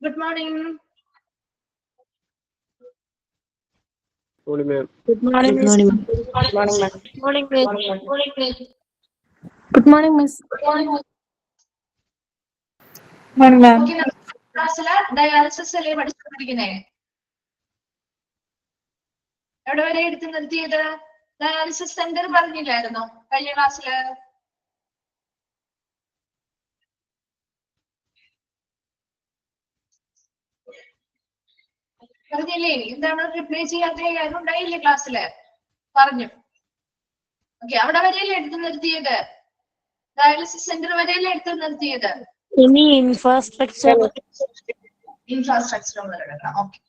Good morning. Morning, ma'am. Good morning, Good Miss. morning. Good morning, ma'am. Morning, miss. Good morning, Miss. Morning, ma'am. Okay, ക്ലാസ്സില് dialysis അല്ലേ പഠിച്ചുകൊണ്ടിരിക്കുന്നേ? എവിടെ വരെ എടുത്ത് നിർത്തിയത്? Dialysis centre പറഞ്ഞില്ലായിരുന്നോ കഴിഞ്ഞ ക്ലാസ്സില്? പറഞ്ഞില്ലേ? എന്താണ് റിപ്ലൈ ചെയ്യാത്ത കാര്യം ഉണ്ടായില്ലേ ക്ലാസ്സില്? പറഞ്ഞു. ഓക്കെ, അവിടെ വരെയല്ലേ എടുത്ത് നിർത്തിയത്? ഡയാലിസിസ് സെന്റർ വരെയല്ലേ എടുത്ത് നിർത്തിയത്? ഇനി ഇൻഫ്രാസ്ട്രക്ചർ മുതൽ എടുക്കാം. Okay,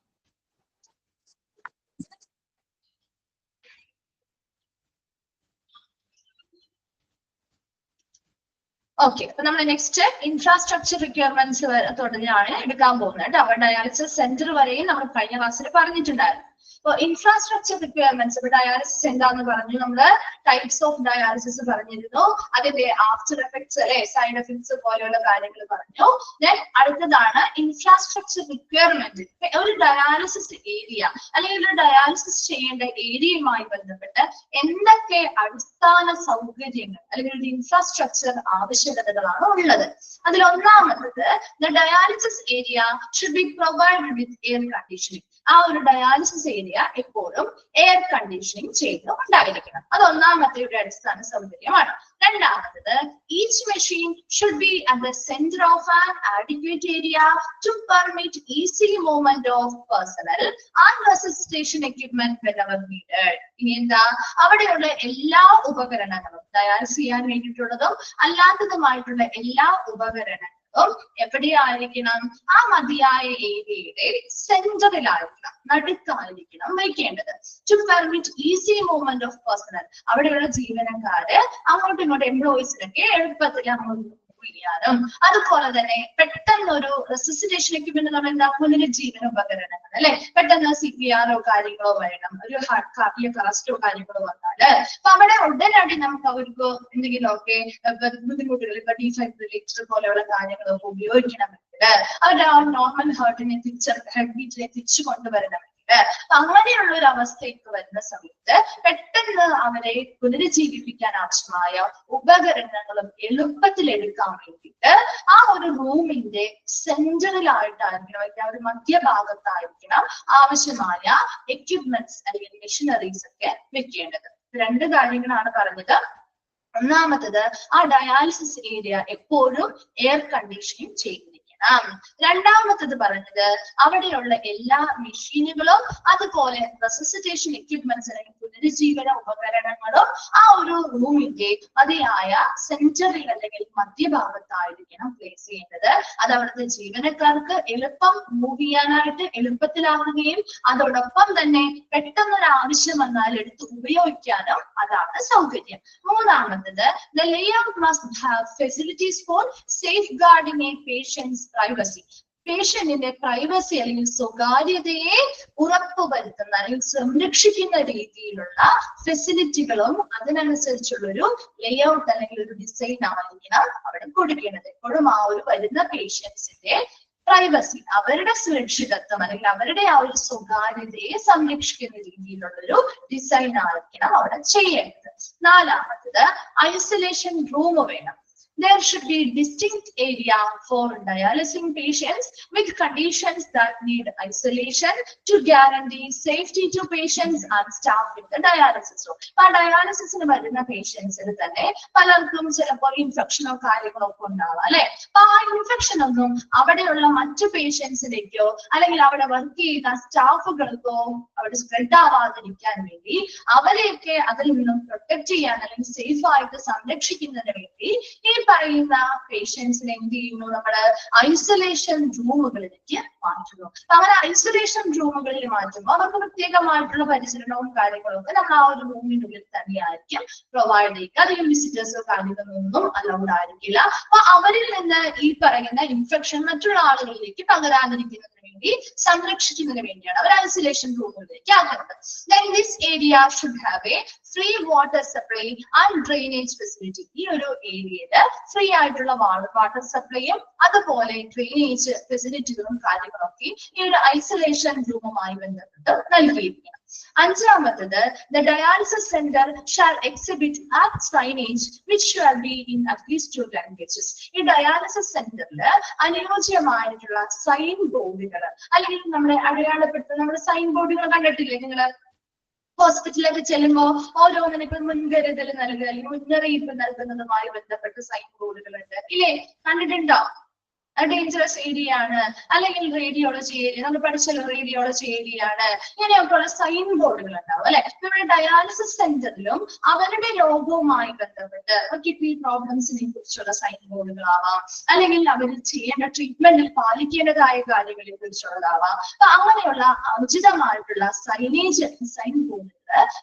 okay. അപ്പൊ നമ്മൾ നെക്സ്റ്റ് ഇൻഫ്രാസ്ട്രക്ചർ റിക്വയർമെന്റ്സ് തുടങ്ങിയാണ് എടുക്കാൻ പോകുന്നത് കേട്ടോ. അപ്പൊ ഡയാലിസിസ് സെന്റർ വരെയും നമ്മൾ കഴിഞ്ഞ ക്ലാസ്സിൽ പറഞ്ഞിട്ടുണ്ടായിരുന്നു. അപ്പൊ ഇൻഫ്രാസ്ട്രക്ചർ റിക്വയർമെന്റ്സ്, ഇപ്പൊ ഡയാലിസിസ് എന്താന്ന് പറഞ്ഞു, നമ്മള് ടൈപ്സ് ഓഫ് ഡയാലിസിസ് പറഞ്ഞിരുന്നു, അതിന്റെ ആഫ്റ്റർ എഫക്ട്സ് അല്ലെ, സൈഡ് എഫക്ട്സ് പോലെയുള്ള കാര്യങ്ങൾ പറഞ്ഞു. ദെൻ അടുത്തതാണ് ഇൻഫ്രാസ്ട്രക്ചർ റിക്വയർമെന്റ്. ഒരു ഡയാലിസിസ് ഏരിയ അല്ലെങ്കിൽ ഒരു ഡയാലിസിസ് ചെയ്യേണ്ട ഏരിയയുമായി ബന്ധപ്പെട്ട് എന്തൊക്കെ അടിസ്ഥാന സൗകര്യങ്ങൾ അല്ലെങ്കിൽ ഒരു ഇൻഫ്രാസ്ട്രക്ചർ ആവശ്യകതകളാണ് ഉള്ളത്. അതിൽ ഒന്നാമത്തത്, the dialysis area should be provided with air conditioning. ആ ഒരു ഡയാലിസിസ് ഏരിയ എപ്പോഴും എയർ കണ്ടീഷനിങ് ചെയ്ത് ഉണ്ടായിരിക്കണം. അത് ഒന്നാമത്തെ ഒരു അടിസ്ഥാന സൗകര്യമാണ്. രണ്ടാമത്തത്, each machine should be at the centre of an adequate area to permit easy movement of personnel and resuscitation equipment whenever needed. ഇനി എന്താ, അവിടെയുള്ള എല്ലാ ഉപകരണങ്ങളും, ഡയാലിസിസ് ചെയ്യാൻ വേണ്ടിയിട്ടുള്ളതും അല്ലാത്തതുമായിട്ടുള്ള എല്ലാ ഉപകരണങ്ങളും എവിടെയായിരിക്കണം? ആ മതിയായ ഏരിയയുടെ സെന്ററിലായിരിക്കണം, നടുക്കായിരിക്കണം വയ്ക്കേണ്ടത്. To permit easy movement of personnel, അവിടെയുള്ള ജീവനക്കാര് അങ്ങോട്ടും ഇങ്ങോട്ടും എംപ്ലോയീസിനൊക്കെ എളുപ്പത്തിൽ അങ്ങോട്ട് ചെയ്യാനും, അതുപോലെ തന്നെ പെട്ടെന്ന് ഒരു റെസിസിറ്റേഷൻ എക്യുപ്മെന്റ് നമ്മൾ എന്താ, പുനരുജ്ജീവന ഉപകരണങ്ങൾ അല്ലെ, പെട്ടെന്ന് CPR കാര്യങ്ങളോ വേണം, ഒരു കാർഡിയക് അറസ്റ്റോ കാര്യങ്ങളോ വന്നാല് അപ്പൊ അവിടെ ഉടനടി നമുക്ക് അവർക്ക് എന്തെങ്കിലുമൊക്കെ ബുദ്ധിമുട്ടുകൾ, ഇപ്പൊ ഡീഫൈബ്രിലേറ്റർ പോലെയുള്ള കാര്യങ്ങളൊക്കെ ഉപയോഗിക്കണമെങ്കിൽ അവരുടെ ആ നോർമൽ ഹെർട്ടിനെ ഹെഡ് ബീറ്റിനെ തിരിച്ചു കൊണ്ടുവരണമെങ്കിൽ, അങ്ങനെയുള്ള ഒരു അവസ്ഥയ്ക്ക് വരുന്ന സമയത്ത് പെട്ടെന്ന് അവരെ പുനരുജ്ജീവിപ്പിക്കാൻ ആവശ്യമായ ഉപകരണങ്ങളും എളുപ്പത്തിൽ എടുക്കാൻ വേണ്ടിയിട്ട് ആ ഒരു റൂമിന്റെ സെന്ററിലായിട്ടായിരിക്കണം, അല്ലെങ്കിൽ ആ ഒരു മധ്യഭാഗത്തായിരിക്കണം ആവശ്യമായ എക്യുപ്മെന്റ്സ് അല്ലെങ്കിൽ മെഷീനറീസ് ഒക്കെ വെക്കേണ്ടത്. രണ്ട് കാര്യങ്ങളാണ് പറഞ്ഞത്. ഒന്നാമത്തത്, ആ ഡയാലിസിസ് ഏരിയ എപ്പോഴും എയർ കണ്ടീഷനിങ് ചെയ്തിരിക്കണം. രണ്ടാമത്തത് പറഞ്ഞത്, അവിടെയുള്ള എല്ലാ മെഷീനുകളും അതുപോലെ റെസിസിറ്റേഷൻ എക്യുപ്മെന്റ്സ് അല്ലെങ്കിൽ പുനരുജ്ജീവന ഉപകരണങ്ങളും ആ ഒരു റൂമിന്റെ മതിയായ സെന്ററിൽ അല്ലെങ്കിൽ മധ്യഭാഗത്തായിരിക്കണം പ്ലേസ് ചെയ്യേണ്ടത്. അത് അവിടുത്തെ ജീവനക്കാർക്ക് എളുപ്പം മൂവ് ചെയ്യാനായിട്ട് എളുപ്പത്തിലാവുകയും അതോടൊപ്പം തന്നെ പെട്ടെന്നൊരു ആവശ്യം വന്നാൽ എടുത്ത് ഉപയോഗിക്കാനും അതാണ് സൗകര്യം. മൂന്നാമത്തത്, the layout must have facilities for safeguarding a patient's privacy. പേഷ്യന്റിന്റെ പ്രൈവസി അല്ലെങ്കിൽ സ്വകാര്യതയെ ഉറപ്പുവരുത്തുന്ന അല്ലെങ്കിൽ സംരക്ഷിക്കുന്ന രീതിയിലുള്ള ഫെസിലിറ്റികളും അതിനനുസരിച്ചുള്ള ഒരു ലേഔട്ട് അല്ലെങ്കിൽ ഒരു ഡിസൈൻ ആയിരിക്കണം അവിടെ കൊടുക്കേണ്ടത്. എപ്പോഴും ആ ഒരു വരുന്ന പേഷ്യൻസിന്റെ പ്രൈവസി, അവരുടെ സുരക്ഷിതത്വം അല്ലെങ്കിൽ അവരുടെ ആ ഒരു സ്വകാര്യതയെ സംരക്ഷിക്കുന്ന രീതിയിലുള്ള ഒരു ഡിസൈൻ ആയിരിക്കണം അവിടെ ചെയ്യേണ്ടത്. നാലാമത്തത്, ഐസൊലേഷൻ റൂം വേണം. There should be distinct area for dialyzing patients with conditions that need isolation to guarantee safety to patients and staff in the dialysis room. ആ ഡയാലിസിസിന് വരുന്ന പേഷ്യൻസിന് തന്നെ പലർക്കും ചിലപ്പോൾ ഇൻഫെക്ഷനോ കാര്യങ്ങളോ ഒക്കെ ഉണ്ടാവാം അല്ലെ. അപ്പൊ ആ ഇൻഫെക്ഷൻ ഒന്നും അവിടെയുള്ള മറ്റു പേഷ്യൻസിലേക്കോ അല്ലെങ്കിൽ അവിടെ വർക്ക് ചെയ്യുന്ന സ്റ്റാഫുകൾക്കോ അവിടെ സ്പ്രെഡ് ആവാതിരിക്കാൻ വേണ്ടി അവരെയൊക്കെ അതിൽ നിന്നും പ്രൊട്ടക്ട് ചെയ്യാൻ അല്ലെങ്കിൽ സേഫ് ആയിട്ട് സംരക്ഷിക്കുന്നതിന് വേണ്ടി ഈ പറയുന്ന പേഷ്യൻസിനെ എന്ത് ചെയ്യുന്നു, നമ്മുടെ ഐസൊലേഷൻ റൂമുകളിലേക്ക് മാറ്റുന്നു. അങ്ങനെ ഐസൊലേഷൻ റൂമുകളിൽ മാറ്റുമ്പോൾ അവർക്ക് പ്രത്യേകമായിട്ടുള്ള പരിചരണവും കാര്യങ്ങളും ഒക്കെ നമ്മൾ ആ ഒരു റൂമിനുള്ളിൽ തന്നെയായിരിക്കും പ്രൊവൈഡ് ചെയ്യുക. അധികം വിസിറ്റേഴ്സോ കാര്യങ്ങളൊന്നും അലൗഡ് ആയിരിക്കില്ല. അപ്പൊ അവരിൽ നിന്ന് ഈ പറയുന്ന ഇൻഫെക്ഷൻ മറ്റുള്ള ആളുകളിലേക്ക് പകരാതിരിക്കുന്നതിന് വേണ്ടി സംരക്ഷിക്കുന്നതിന് വേണ്ടിയാണ് അവർ ഐസൊലേഷൻ റൂമുകളിലേക്ക് ആക്കുന്നത്. Then this area should have a free water supply and drainage facility. ഈ ഒരു ഏരിയയില് ഫ്രീ ആയിട്ടുള്ള വാട്ടർ സപ്ലൈയും അതുപോലെ ഡ്രെയിനേജ് ഫെസിലിറ്റികളും കാര്യങ്ങളൊക്കെ ഈ ഒരു ഐസൊലേഷൻ റൂമുമായി ബന്ധപ്പെട്ട് നൽകിയിരിക്കണം. അഞ്ചാമത്തത് the dialysis center shall exhibit apt signage which shall be in at least 2 languages. ഈ ഡയാലിസിസ് സെന്ററിൽ അനുയോജ്യമായിട്ടുള്ള സൈൻ ബോർഡുകൾ അല്ലെങ്കിൽ നമ്മളെ അടയാളപ്പെടുത്തുന്ന നമ്മുടെ സൈൻ ബോർഡുകൾ കണ്ടിട്ടില്ലേ നിങ്ങൾ ഹോസ്പിറ്റലിലൊക്കെ ചെല്ലുമ്പോ ഓരോന്നിനും ഇപ്പൊ മുൻകരുതൽ നൽകുക അല്ലെങ്കിൽ മുന്നറിയിപ്പ് നൽകുന്നതുമായി ബന്ധപ്പെട്ട സൈൻ ബോർഡുകളുണ്ട് ഇല്ലേ, കണ്ടിട്ടുണ്ടോ? ഡേഞ്ചറസ് ഏരിയ ആണ് അല്ലെങ്കിൽ റേഡിയോളജി ഏരിയ, നമ്മൾ പഠിച്ചല്ലോ റേഡിയോളജി ഏരിയ ആണ്, ഇങ്ങനെയൊക്കെയുള്ള സൈൻ ബോർഡുകൾ ഉണ്ടാവും അല്ലെ. നമ്മുടെ ഡയാലിസിസ് സെന്ററിലും അവരുടെ രോഗവുമായി ബന്ധപ്പെട്ട് കിഡ്നി പ്രോബ്ലംസിനെ കുറിച്ചുള്ള സൈൻ ബോർഡുകളാവാം, അല്ലെങ്കിൽ അവർ ചെയ്യേണ്ട ട്രീറ്റ്മെന്റിൽ പാലിക്കേണ്ടതായ കാര്യങ്ങളെ കുറിച്ചുള്ളതാവാം. അപ്പൊ അങ്ങനെയുള്ള ഉചിതമായിട്ടുള്ള സൈനേജ് സൈൻ ബോർഡുകൾ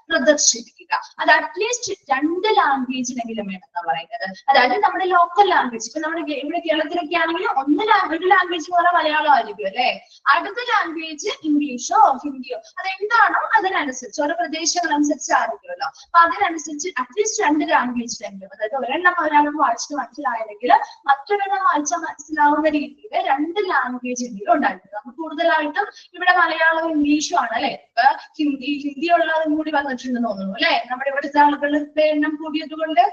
പ്രദർശിപ്പിക്കുക. അത് അറ്റ്ലീസ്റ്റ് 2 ലാംഗ്വേജിലെങ്കിലും വേണമെന്നാ പറയുന്നത്. അതായത് നമ്മുടെ ലോക്കൽ ലാംഗ്വേജ്, ഇപ്പൊ നമ്മുടെ ഇവിടെ കേരളത്തിലൊക്കെ ആണെങ്കിൽ ഒരു ലാംഗ്വേജ് പോലെ മലയാളം ആയിരിക്കും അല്ലെ, അടുത്ത ലാംഗ്വേജ് ഇംഗ്ലീഷോ ഹിന്ദിയോ അതെന്താണോ അതിനനുസരിച്ച് ഓരോ പ്രദേശങ്ങളനുസരിച്ച് ആയിരിക്കുമല്ലോ. അപ്പൊ അതിനനുസരിച്ച് അറ്റ്ലീസ്റ്റ് 2 ലാംഗ്വേജിലെങ്കിലും, അതായത് ഒരെണ്ണം ഒരാൾക്ക് വായിച്ചിട്ട് മനസ്സിലായെങ്കിൽ മറ്റൊരെണ്ണം വായിച്ചാൽ മനസ്സിലാവുന്ന രീതിയിൽ 2 ലാംഗ്വേജെങ്കിലും ഉണ്ടായിരുന്നു. നമുക്ക് കൂടുതലായിട്ടും ഇവിടെ മലയാളവും ഇംഗ്ലീഷും ആണ് അല്ലെ. ഇപ്പൊ ഹിന്ദിയുള്ളതും കൂടി വന്നിട്ടുണ്ടെന്ന് തോന്നുന്നു അല്ലെ. നമ്മുടെ ഇവിടുത്തെ ആളുകളുടെ എണ്ണം കൂടിയത് കൊണ്ട്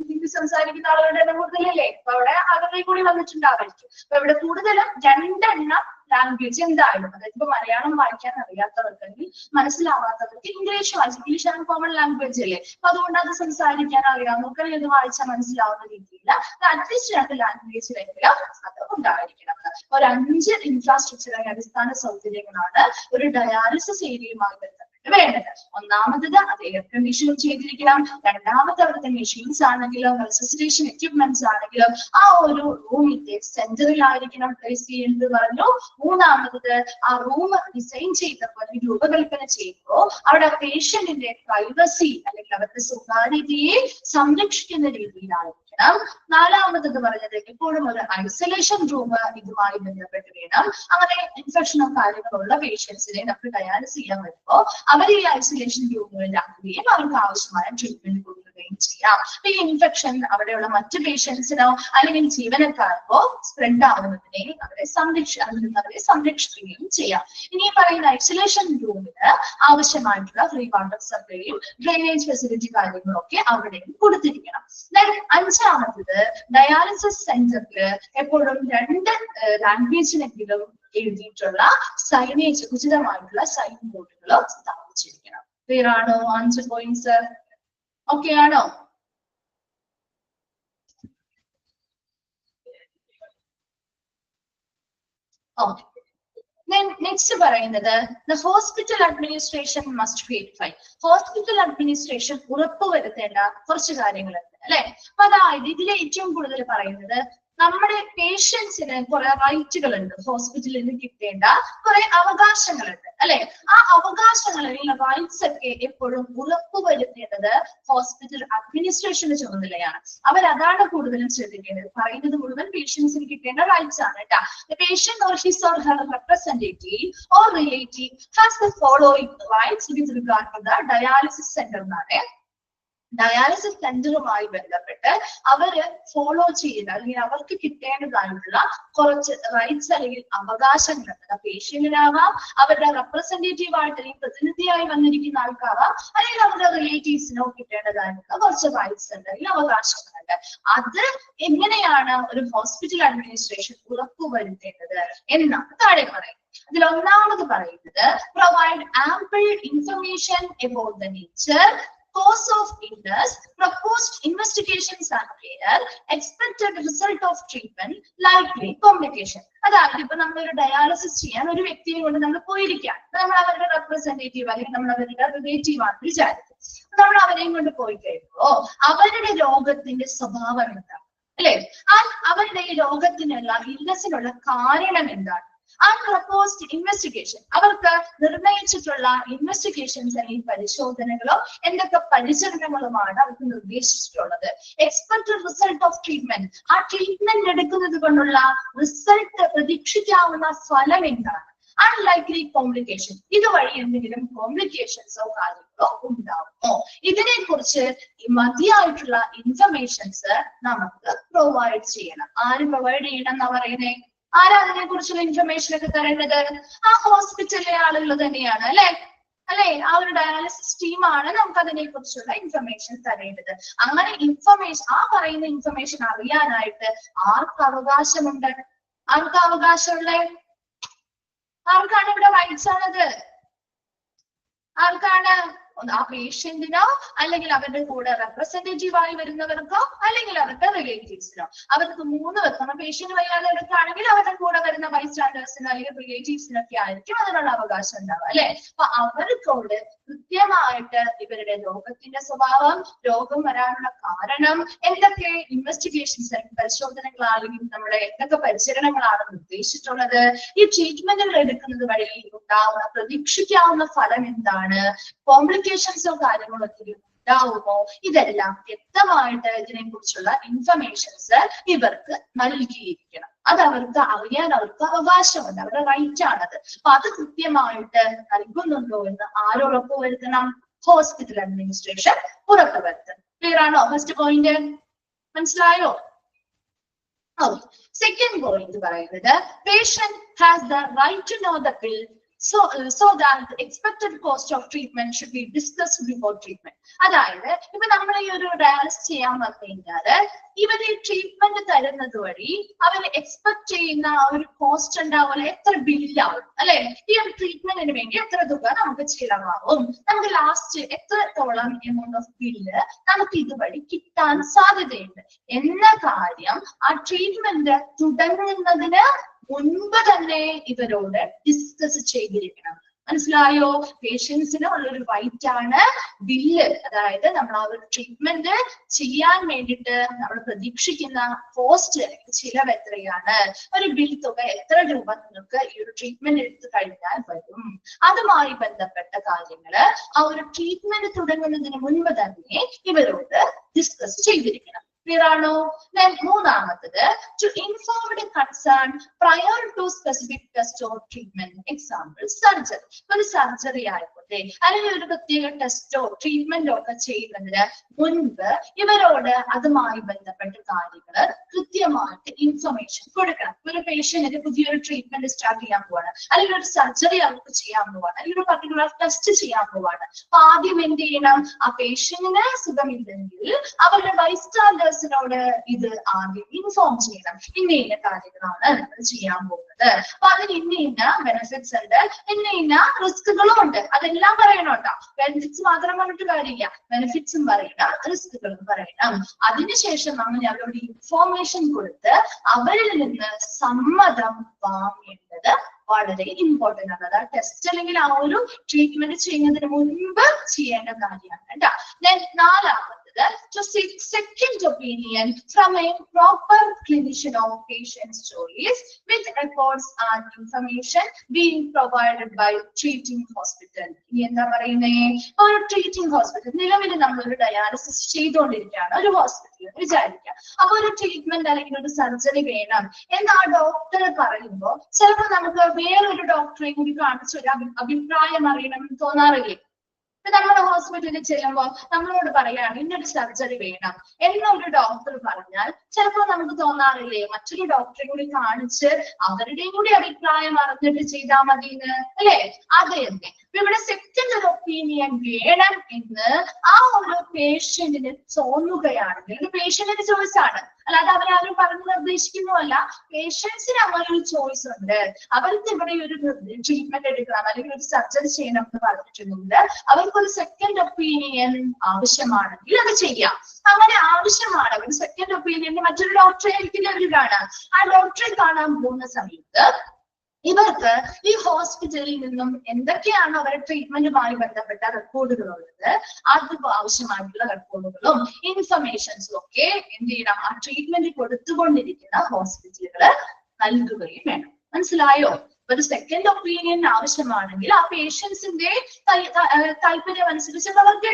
ഹിന്ദി സംസാരിക്കുന്ന ആളുകളുടെ എണ്ണം കൂടുതലല്ലേ, അപ്പൊ അവിടെ അവരുടെ കൂടി വന്നിട്ടുണ്ടാവായിരിക്കും. അപ്പൊ ഇവിടെ കൂടുതലും 2 ലാംഗ്വേജ് എന്തായാലും, അതായത് ഇപ്പൊ മലയാളം വായിക്കാൻ അറിയാത്തവർക്ക് അല്ലെങ്കിൽ മനസ്സിലാവാത്തവർക്ക് ഇംഗ്ലീഷ് വായിച്ചു, ഇംഗ്ലീഷ് ആണ് കോമൺ ലാംഗ്വേജ് അല്ലേ, അപ്പൊ അതുകൊണ്ട് അത് സംസാരിക്കാൻ അറിയാവുന്നവർക്ക് ഇത് വായിച്ചാൽ മനസ്സിലാവുന്ന രീതിയിൽ അറ്റ്ലീസ്റ്റ് 2 ലാംഗ്വേജിലെങ്കിലും അത് ഉണ്ടായിരിക്കണം. ഒരു 5 ഇൻഫ്രാസ്ട്രക്ചർ അടിസ്ഥാന സൗകര്യങ്ങളാണ് ഒരു ഡയാലിസിസ് ഏരിയയുമായി ബന്ധപ്പെട്ട് വേണ്ടത്. ഒന്നാമത്തത് അത് എയർ കണ്ടീഷൻ ചെയ്തിരിക്കണം. രണ്ടാമത്തെ അവിടുത്തെ മെഷീൻസ് ആണെങ്കിലും റെസിസ്റ്റേഷൻ എക്യുപ്മെന്റ്സ് ആണെങ്കിലും ആ ഒരു റൂമിന്റെ സെന്ററിലായിരിക്കണം പ്ലേസ് ചെയ്യുന്നത് പറഞ്ഞു. മൂന്നാമത്തത് ആ റൂം ഡിസൈൻ ചെയ്തപ്പോൾ രൂപകൽപ്പന ചെയ്യുമ്പോൾ അവിടെ പേഷ്യന്റിന്റെ പ്രൈവസി അല്ലെങ്കിൽ അവരുടെ സ്വകാര്യതയെ സംരക്ഷിക്കുന്ന രീതിയിലായിരിക്കണം. നാലാമത് പറഞ്ഞത് എപ്പോഴും ഒരു ഐസൊലേഷൻ റൂം ഇതുമായി ബന്ധപ്പെട്ട് വേണം. അങ്ങനെ ഇൻഫെക്ഷനോ കാര്യങ്ങളുള്ള പേഷ്യൻസിനെ നമുക്ക് ഡയാലിസ് ചെയ്യാൻ വരുമ്പോൾ അവർ ഈ ഐസൊലേഷൻ റൂമുകളിലാക്കുകയും അവർക്ക് ആവശ്യമായ ട്രീറ്റ്മെന്റ് കൊടുക്കുകയും ചെയ്യാം. ഈ ഇൻഫെക്ഷൻ അവിടെയുള്ള മറ്റു പേഷ്യൻസിനോ അല്ലെങ്കിൽ ജീവനക്കാർക്കോ സ്പ്രെഡ് ആവുന്നതിനെ അവരെ സംരക്ഷിക്കുകയും ചെയ്യാം. ഇനി പറയുന്ന ഐസൊലേഷൻ റൂമിന് ആവശ്യമായിട്ടുള്ള ഫ്രീ വാട്ടർ സപ്ലൈയും ഡ്രെയിനേജ് ഫെസിലിറ്റി കാര്യങ്ങളൊക്കെ അവിടെയും കൊടുത്തിരിക്കണം. അഞ്ചാമത്തത് ഡയാലിസിസ് സെന്ററിൽ എപ്പോഴും 2 ലാംഗ്വേജിലെങ്കിലും എഴുതിയിട്ടുള്ള സൈനേജ് ഉചിതമായിട്ടുള്ള സൈൻ ബോർഡുകളോ സ്ഥാപിച്ചിരിക്കണം. ക്ലിയർ ആണോ? ആൻസർ പോയിന്റ്സ് ഓക്കെ ആണോ? ഓക്കെ. നെക്സ്റ്റ് പറയുന്നത് the hospital administration must verify. Hospital administration ഉറപ്പുവരുത്തേണ്ട കുറച്ച് കാര്യങ്ങളുണ്ട് അല്ലെ. അപ്പൊ അതായത് ഇതിൽ ഏറ്റവും കൂടുതൽ പറയുന്നത് നമ്മുടെ പേഷ്യൻസിന് കുറെ റൈറ്റുകളുണ്ട്, ഹോസ്പിറ്റലിൽ നിന്ന് കിട്ടേണ്ട കുറെ അവകാശങ്ങളുണ്ട് അല്ലെ. ആ അവകാശങ്ങളിൽ റൈറ്റ്സ് ഒക്കെ എപ്പോഴും ഉറപ്പുവരുത്തേണ്ടത് ഹോസ്പിറ്റൽ അഡ്മിനിസ്ട്രേഷന്റെ ചുമതലയാണ്. അവരതാണ് കൂടുതലും ശ്രദ്ധിക്കേണ്ടത്. പറയുന്നത് മുഴുവൻ പേഷ്യൻസിന് കിട്ടേണ്ട റൈറ്റ്സ് ആണ് കേട്ടോ. The patient or his or her representative or relative has the following rights with regard to the dialysis center എന്നാണ്. ഡയാലിസിസ് സെന്ററുമായി ബന്ധപ്പെട്ട് അവര് ഫോളോ ചെയ്യുന്ന അല്ലെങ്കിൽ അവർക്ക് കിട്ടേണ്ടതായിട്ടുള്ള കുറച്ച് റൈറ്റ്സ് അല്ലെങ്കിൽ അവകാശങ്ങളുണ്ട്. പേഷ്യന്റിനാവാം, അവരുടെ റെപ്രസെന്റേറ്റീവ് ആയിട്ട് അല്ലെങ്കിൽ പ്രതിനിധിയായി വന്നിരിക്കുന്ന ആൾക്കാവാം, അല്ലെങ്കിൽ അവരുടെ റിലേറ്റീവ്സിനോ കിട്ടേണ്ടതായിട്ടുള്ള കുറച്ച് റൈറ്റ്സ് ഉണ്ട് അല്ലെങ്കിൽ അവകാശങ്ങളുണ്ട്. അത് എങ്ങനെയാണ് ഒരു ഹോസ്പിറ്റൽ അഡ്മിനിസ്ട്രേഷൻ ഉറപ്പുവരുത്തേണ്ടത് എന്നാണ് താഴെ പറയുന്നത്. അതിൽ ഒന്നാമത് പറയുന്നത് provide ample information about the nature, cause of illness, proposed investigations and care, expected result of treatment, likely complication. അതായത് ഇപ്പൊ നമ്മളൊരു ഡയാലിസിസ് ചെയ്യാൻ ഒരു വ്യക്തിയെ കൊണ്ട് നമ്മൾ പോയിരിക്കാം, നമ്മൾ അവരുടെ റെപ്രസെന്റേറ്റീവ് അല്ലെങ്കിൽ നമ്മൾ അവരുടെ റിലേറ്റീവ് ആണെന്ന് വിചാരിക്കും. നമ്മൾ അവരെയും കൊണ്ട് പോയി കഴിയുമ്പോ അവരുടെ രോഗത്തിന്റെ സ്വഭാവം എന്താണ് അല്ലെ, അവരുടെ ഈ രോഗത്തിനുള്ള ഇല്ലസിനുള്ള കാരണം എന്താണ്, അൺപ്രപ്പോസ്ഡ് ഇൻവെസ്റ്റിഗേഷൻ, അവർക്ക് നിർണയിച്ചിട്ടുള്ള ഇൻവെസ്റ്റിഗേഷൻസ് അല്ലെങ്കിൽ പരിശോധനകളോ എന്തൊക്കെ പരിചരണങ്ങളുമാണ് അവർക്ക് നിർദ്ദേശിച്ചിട്ടുള്ളത്. എക്സ്പെക്ടഡ് റിസൾട്ട് ഓഫ് ട്രീറ്റ്മെന്റ്, ആ ട്രീറ്റ്മെന്റ് എടുക്കുന്നത് കൊണ്ടുള്ള റിസൾട്ട് പ്രതീക്ഷിക്കാവുന്ന ഫലം എന്താണ്. അൺലൈക്ലി കോംപ്ലിക്കേഷൻ, ഇതുവഴി എന്തെങ്കിലും കോംപ്ലിക്കേഷൻസോ കാര്യങ്ങളോ ഉണ്ടാവുമോ, ഇതിനെ കുറിച്ച് മതിയായിട്ടുള്ള ഇൻഫർമേഷൻസ് നമുക്ക് പ്രൊവൈഡ് ചെയ്യണം. ആര് പ്രൊവൈഡ് ചെയ്യണം എന്നാ പറയുന്നേ? ആരാ അതിനെ കുറിച്ചുള്ള ഇൻഫർമേഷൻ ഒക്കെ തരേണ്ടത്? ആ ഹോസ്പിറ്റലിലെ ആളുകൾ തന്നെയാണ് അല്ലെ. ആ ഒരു ഡയാലിസിസ് ടീമാണ് നമുക്ക് അതിനെ കുറിച്ചുള്ള ഇൻഫർമേഷൻ തരേണ്ടത്. അങ്ങനെ ഇൻഫർമേഷൻ, ആ പറയുന്ന ഇൻഫർമേഷൻ അറിയാനായിട്ട് ആർക്ക് അവകാശമുണ്ട്? ആർക്ക് അവകാശമുള്ള? ആർക്കാണ് ഇവിടെ റൈറ്റ്സ് ആണത്? ആർക്കാണ്? ആ പേഷ്യന്റിനോ അല്ലെങ്കിൽ അവരുടെ കൂടെ റെപ്രസെന്റേറ്റീവ് ആയി വരുന്നവർക്കോ അല്ലെങ്കിൽ അവരുടെ റിലേറ്റീവ്സിനോ? അവർക്ക് 3 പേർക്കും. പേഷ്യന്റ് വയ്യാതെ എടുക്കുകയാണെങ്കിൽ അവരുടെ കൂടെ വരുന്ന ബൈസ്റ്റാൻഡേഴ്സിനോ അല്ലെങ്കിൽ റിലേറ്റീവ്സിനൊക്കെ ആയിരിക്കും അതിനുള്ള അവകാശം ഉണ്ടാവുക അല്ലെ. അപ്പൊ അവർക്കോട് കൃത്യമായിട്ട് ഇവരുടെ രോഗത്തിന്റെ സ്വഭാവം, രോഗം വരാനുള്ള കാരണം, എന്തൊക്കെ ഇൻവെസ്റ്റിഗേഷൻസ് പരിശോധനകളാണെങ്കിൽ നമ്മുടെ എന്തൊക്കെ പരിചരണങ്ങളാണ് നിർദ്ദേശിച്ചിട്ടുള്ളത്, ഈ ട്രീറ്റ്മെന്റുകൾ എടുക്കുന്നത് വഴി ഉണ്ടാവുന്ന പ്രതീക്ഷിക്കാവുന്ന ഫലം എന്താണ്, കോംപ്ലിക്കേഷൻസോ കാര്യങ്ങളോ ഉണ്ടാവുമോ, ഇതെല്ലാം വ്യക്തമായിട്ട് ഇതിനെ കുറിച്ചുള്ള ഇൻഫർമേഷൻസ് ഇവർക്ക് നൽകിയിരിക്കണം. അത് അവർക്ക് അറിയാൻ അവർക്ക് അവകാശമുണ്ട്, അവരുടെ റൈറ്റ് ആണത്. അപ്പൊ അത് കൃത്യമായിട്ട് നൽകുന്നുണ്ടോ എന്ന് ആര് ഉറപ്പുവരുത്തണം? ഹോസ്പിറ്റൽ അഡ്മിനിസ്ട്രേഷൻ ഉറപ്പുവരുത്തണം. ക്ലിയർ ആണോ? ഫസ്റ്റ് പോയിന്റ് മനസ്സിലായോ? സെക്കൻഡ് പോയിന്റ് പറയുന്നത്, patient has the right to know the bill so that the expected cost of treatment should be discussed before treatment. അതായത് ഇപ്പൊ നമ്മൾ ഈ ഒരു ഡയാലിസിസ് ചെയ്യാൻ വന്നു കഴിഞ്ഞാല് ഇവര് ട്രീറ്റ്മെന്റ് തരുന്നത് വഴി അവർ എക്സ്പെക്ട് ചെയ്യുന്ന ഒരു കോസ്റ്റ് ഉണ്ടാവുമല്ലോ, എത്ര ബില്ലാവും അല്ലെ, ഈ ഒരു ട്രീറ്റ്മെന്റിന് വേണ്ടി എത്ര തുക നമുക്ക് ചിലവാകും, നമുക്ക് ലാസ്റ്റ് എത്രത്തോളം എമൗണ്ട് ഓഫ് ബില്ല് നമുക്ക് ഇതുവഴി കിട്ടാൻ സാധ്യതയുണ്ട് എന്ന കാര്യം ആ ട്രീറ്റ്മെന്റ് തുടങ്ങുന്നതിന് മുൻപ് തന്നെ ഇവരോട് ഡിസ്കസ് ചെയ്തിരിക്കണം. മനസ്സിലായോ? പേഷ്യൻസിന് ഉള്ളൊരു റൈറ്റ് ആണ് ബില്ല്, അതായത് നമ്മൾ ആ ഒരു ട്രീറ്റ്മെന്റ് ചെയ്യാൻ വേണ്ടിയിട്ട് നമ്മൾ പ്രതീക്ഷിക്കുന്ന കോസ്റ്റ് അല്ലെങ്കിൽ ചിലവ് എത്രയാണ്, ഒരു ബിൽ തുക എത്ര രൂപ നിങ്ങൾക്ക് ഈ ഒരു ട്രീറ്റ്മെന്റ് എടുത്തു കഴിഞ്ഞാൽ വരും, അതുമായി ബന്ധപ്പെട്ട കാര്യങ്ങള് ആ ഒരു ട്രീറ്റ്മെന്റ് തുടങ്ങുന്നതിന് മുൻപ് തന്നെ ഇവരോട് ഡിസ്കസ് ചെയ്തിരിക്കണം. ക്ലിയർ ആണോ? മൂന്നാമത്തത്, to inform the concern prior to specific test or treatment. Example surgery. ഒരു സർജറി ആയിക്കോട്ടെ അല്ലെങ്കിൽ ഒരു പ്രത്യേക ടെസ്റ്റോ ട്രീറ്റ്മെന്റോ ഒക്കെ ചെയ്യുന്നതിന് മുൻപ് ഇവരോട് അതുമായി ബന്ധപ്പെട്ട കാര്യങ്ങൾ കൃത്യമായിട്ട് ഇൻഫർമേഷൻ കൊടുക്കണം. ഒരു പേഷ്യന്റിന് പുതിയൊരു ട്രീറ്റ്മെന്റ് സ്റ്റാർട്ട് ചെയ്യാൻ പോവാണ്, അല്ലെങ്കിൽ ഒരു സർജറി അവർക്ക് ചെയ്യാൻ പോവാണ്, അല്ലെങ്കിൽ ഒരു പർട്ടിക്കുലർ ടെസ്റ്റ് ചെയ്യാൻ പോവാണ്. അപ്പൊ ആദ്യം എന്ത് ചെയ്യണം? ആ പേഷ്യന്റിന് സുഖമില്ലെങ്കിൽ അവരുടെ ബൈസ്റ്റാൻഡേഴ്സിനോട് ഇത് ആദ്യം ഇൻഫോം ചെയ്യണം. ഇന്ന കാര്യങ്ങളാണ് നമ്മൾ ചെയ്യാൻ പോകുന്നത്, അപ്പൊ അതിന് ഇന്ന ബെനിഫിറ്റ്സ് ഉണ്ട്, ഇന്ന റിസ്കുകളും ഉണ്ട്, അതെല്ലാം പറയണോട്ടോ. ബെനിഫിറ്റ്സ് മാത്രം പറഞ്ഞിട്ട് കാര്യമില്ല, ബെനിഫിറ്റ്സും പറയണം, റിസ്കുകളും പറയണം. അതിനുശേഷം നമ്മൾ അവരോട് ഇൻഫോർമേഷൻ കൊടുത്ത് അവരിൽ നിന്ന് സമ്മതം വാങ്ങേണ്ടത് വളരെ ഇമ്പോർട്ടന്റ് ആണ്. അതായത് ടെസ്റ്റ് അല്ലെങ്കിൽ ആ ഒരു ട്രീറ്റ്മെന്റ് ചെയ്യുന്നതിന് മുൻപ് ചെയ്യേണ്ട കാര്യമാണ് കേട്ടോ. നാലാമത്തത്, to seek second opinion from a proper clinician or patient's choice with records and information being provided by treating hospital. ഇനി എന്താ പറയുന്നേ? ഒരു ട്രീറ്റിംഗ് ഹോസ്പിറ്റൽ, നിലവിൽ നമ്മളൊരു ഡയാലിസിസ് ചെയ്തുകൊണ്ടിരിക്കുകയാണ് ഒരു ഹോസ്പിറ്റലിൽ വിചാരിക്കാം. അപ്പൊ ഒരു ട്രീറ്റ്മെന്റ് അല്ലെങ്കിൽ ഒരു സർജറി വേണം എന്ന് ആ ഡോക്ടർ പറയുമ്പോൾ ചിലപ്പോൾ നമുക്ക് വേറൊരു ഡോക്ടറെ കൂടി കാണിച്ച് ഒരു അഭിപ്രായം അറിയണമെന്ന് തോന്നാറില്ലേ? നമ്മുടെ ഹോസ്പിറ്റലിൽ ചെല്ലുമ്പോൾ നമ്മളോട് പറയാണ് ഇന്നൊരു സർജറി വേണം എന്നൊരു ഡോക്ടർ പറഞ്ഞാൽ ചിലപ്പോൾ നമുക്ക് തോന്നാറില്ലേ മറ്റൊരു ഡോക്ടറെ കൂടി കാണിച്ച് അവരുടെയും കൂടി അഭിപ്രായം അറിഞ്ഞിട്ട് ചെയ്താൽ മതി എന്ന്, അല്ലെ? അതെ തന്നെ. ഇവിടെ സെക്കൻഡ് ഒരു ഒപ്പീനിയൻ വേണം എന്ന് ആ ഒരു പേഷ്യന്റിന് തോന്നുകയാണെങ്കിൽ, ഒരു പേഷ്യന്റിന്റെ ചോയ്സ് ആണ്, അല്ലാതെ അവരാരും പറഞ്ഞു നിർദ്ദേശിക്കുന്നതല്ല. പേഷ്യൻസിന് അങ്ങനെ ഒരു ചോയ്സ് ഉണ്ട്. അവർക്ക് ഇവിടെ ഒരു ട്രീറ്റ്മെന്റ് എടുക്കണം അല്ലെങ്കിൽ ഒരു സർജറി ചെയ്യണം എന്ന് പറഞ്ഞിട്ടുണ്ടെങ്കിൽ അവർക്കൊരു സെക്കൻഡ് ഒപ്പീനിയൻ ആവശ്യമാണെങ്കിൽ അത് ചെയ്യാം. അങ്ങനെ ആവശ്യമാണ് ഒരു സെക്കൻഡ് ഒപ്പീനിയന് മറ്റൊരു ഡോക്ടറെ ആയിരിക്കില്ല അവർ കാണാൻ. ആ ഡോക്ടറെ കാണാൻ പോകുന്ന സമയത്ത് ഇവർക്ക് ഈ ഹോസ്പിറ്റലിൽ നിന്നും എന്തൊക്കെയാണ് അവരുടെ ട്രീറ്റ്മെന്റുമായി ബന്ധപ്പെട്ട റെക്കോർഡുകൾ ഉള്ളത്, അത് ആവശ്യമായിട്ടുള്ള റെക്കോർഡുകളും ഇൻഫർമേഷൻസും ഒക്കെ എന്ത് ചെയ്യണം? ആ ട്രീറ്റ്മെന്റ് കൊടുത്തുകൊണ്ടിരിക്കുന്ന ഹോസ്പിറ്റലുകൾ നൽകുകയും വേണം. മനസ്സിലായോ? ഒരു സെക്കൻഡ് ഒപ്പീനിയൻ ആവശ്യമാണെങ്കിൽ ആ പേഷ്യൻസിന്റെ താല്പര്യം അനുസരിച്ച് അവർക്ക്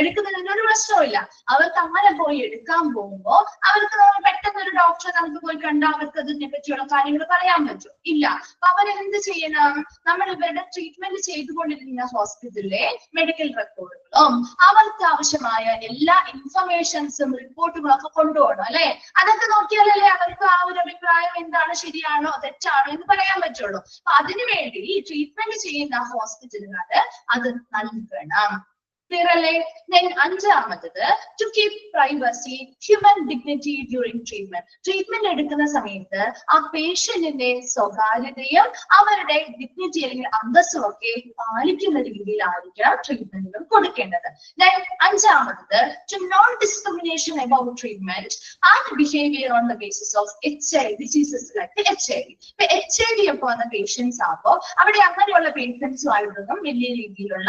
എടുക്കുന്നതിന് ഒരു പ്രശ്നമില്ല. അവർക്ക് അങ്ങനെ പോയി എടുക്കാൻ പോകുമ്പോൾ അവർക്ക് പെട്ടെന്ന് ഒരു ഡോക്ടറെ നമുക്ക് പോയി കണ്ടാൽ അവർക്ക് അതിനെ പറ്റിയുള്ള കാര്യങ്ങൾ പറയാൻ പറ്റും ഇല്ല. അപ്പൊ അവരെന്ത് ചെയ്യണം? നമ്മൾ ഇവരുടെ ട്രീറ്റ്മെന്റ് ചെയ്തുകൊണ്ടിരിക്കുന്ന ഹോസ്പിറ്റലിലെ മെഡിക്കൽ റെക്കോർഡുകളും അവർക്ക് ആവശ്യമായ എല്ലാ ഇൻഫർമേഷൻസും റിപ്പോർട്ടുകളും ഒക്കെ കൊണ്ടുപോകണം അല്ലെ. അതൊക്കെ നോക്കിയാലല്ലേ അവർക്ക് ആ ഒരു അഭിപ്രായം എന്താണ്, ശരിയാണോ തെറ്റാണോ എന്ന് പറയാൻ പറ്റുള്ളൂ. അപ്പൊ അതിനുവേണ്ടി ഈ ട്രീറ്റ്മെന്റ് ചെയ്യുന്ന ഹോസ്പിറ്റലുകാര് അത് നൽകണം. Clear അല്ലേ? Then അഞ്ചാമത്തത് to keep privacy, human dignity during treatment. Treatment എടുക്കുന്ന സമയത്ത് ആ പേഷ്യന്റിന്റെ സ്വകാര്യതയും അവരുടെ ഡിഗ്നിറ്റി അല്ലെങ്കിൽ അന്തസ്സും ഒക്കെ പാലിക്കുന്ന രീതിയിലായിരിക്കണം ട്രീറ്റ്മെന്റുകൾ കൊടുക്കേണ്ടത്. Then അഞ്ചാമത്തത് to non discrimination about treatment and behaviour on the basis of HIV diseases like HIV. ഇപ്പൊ HIV ഒക്കെ വന്ന പേഷ്യൻസ് ആകുമ്പോൾ അവിടെ അങ്ങനെയുള്ള പേഷ്യൻസുമായിട്ടൊന്നും വലിയ രീതിയിലുള്ള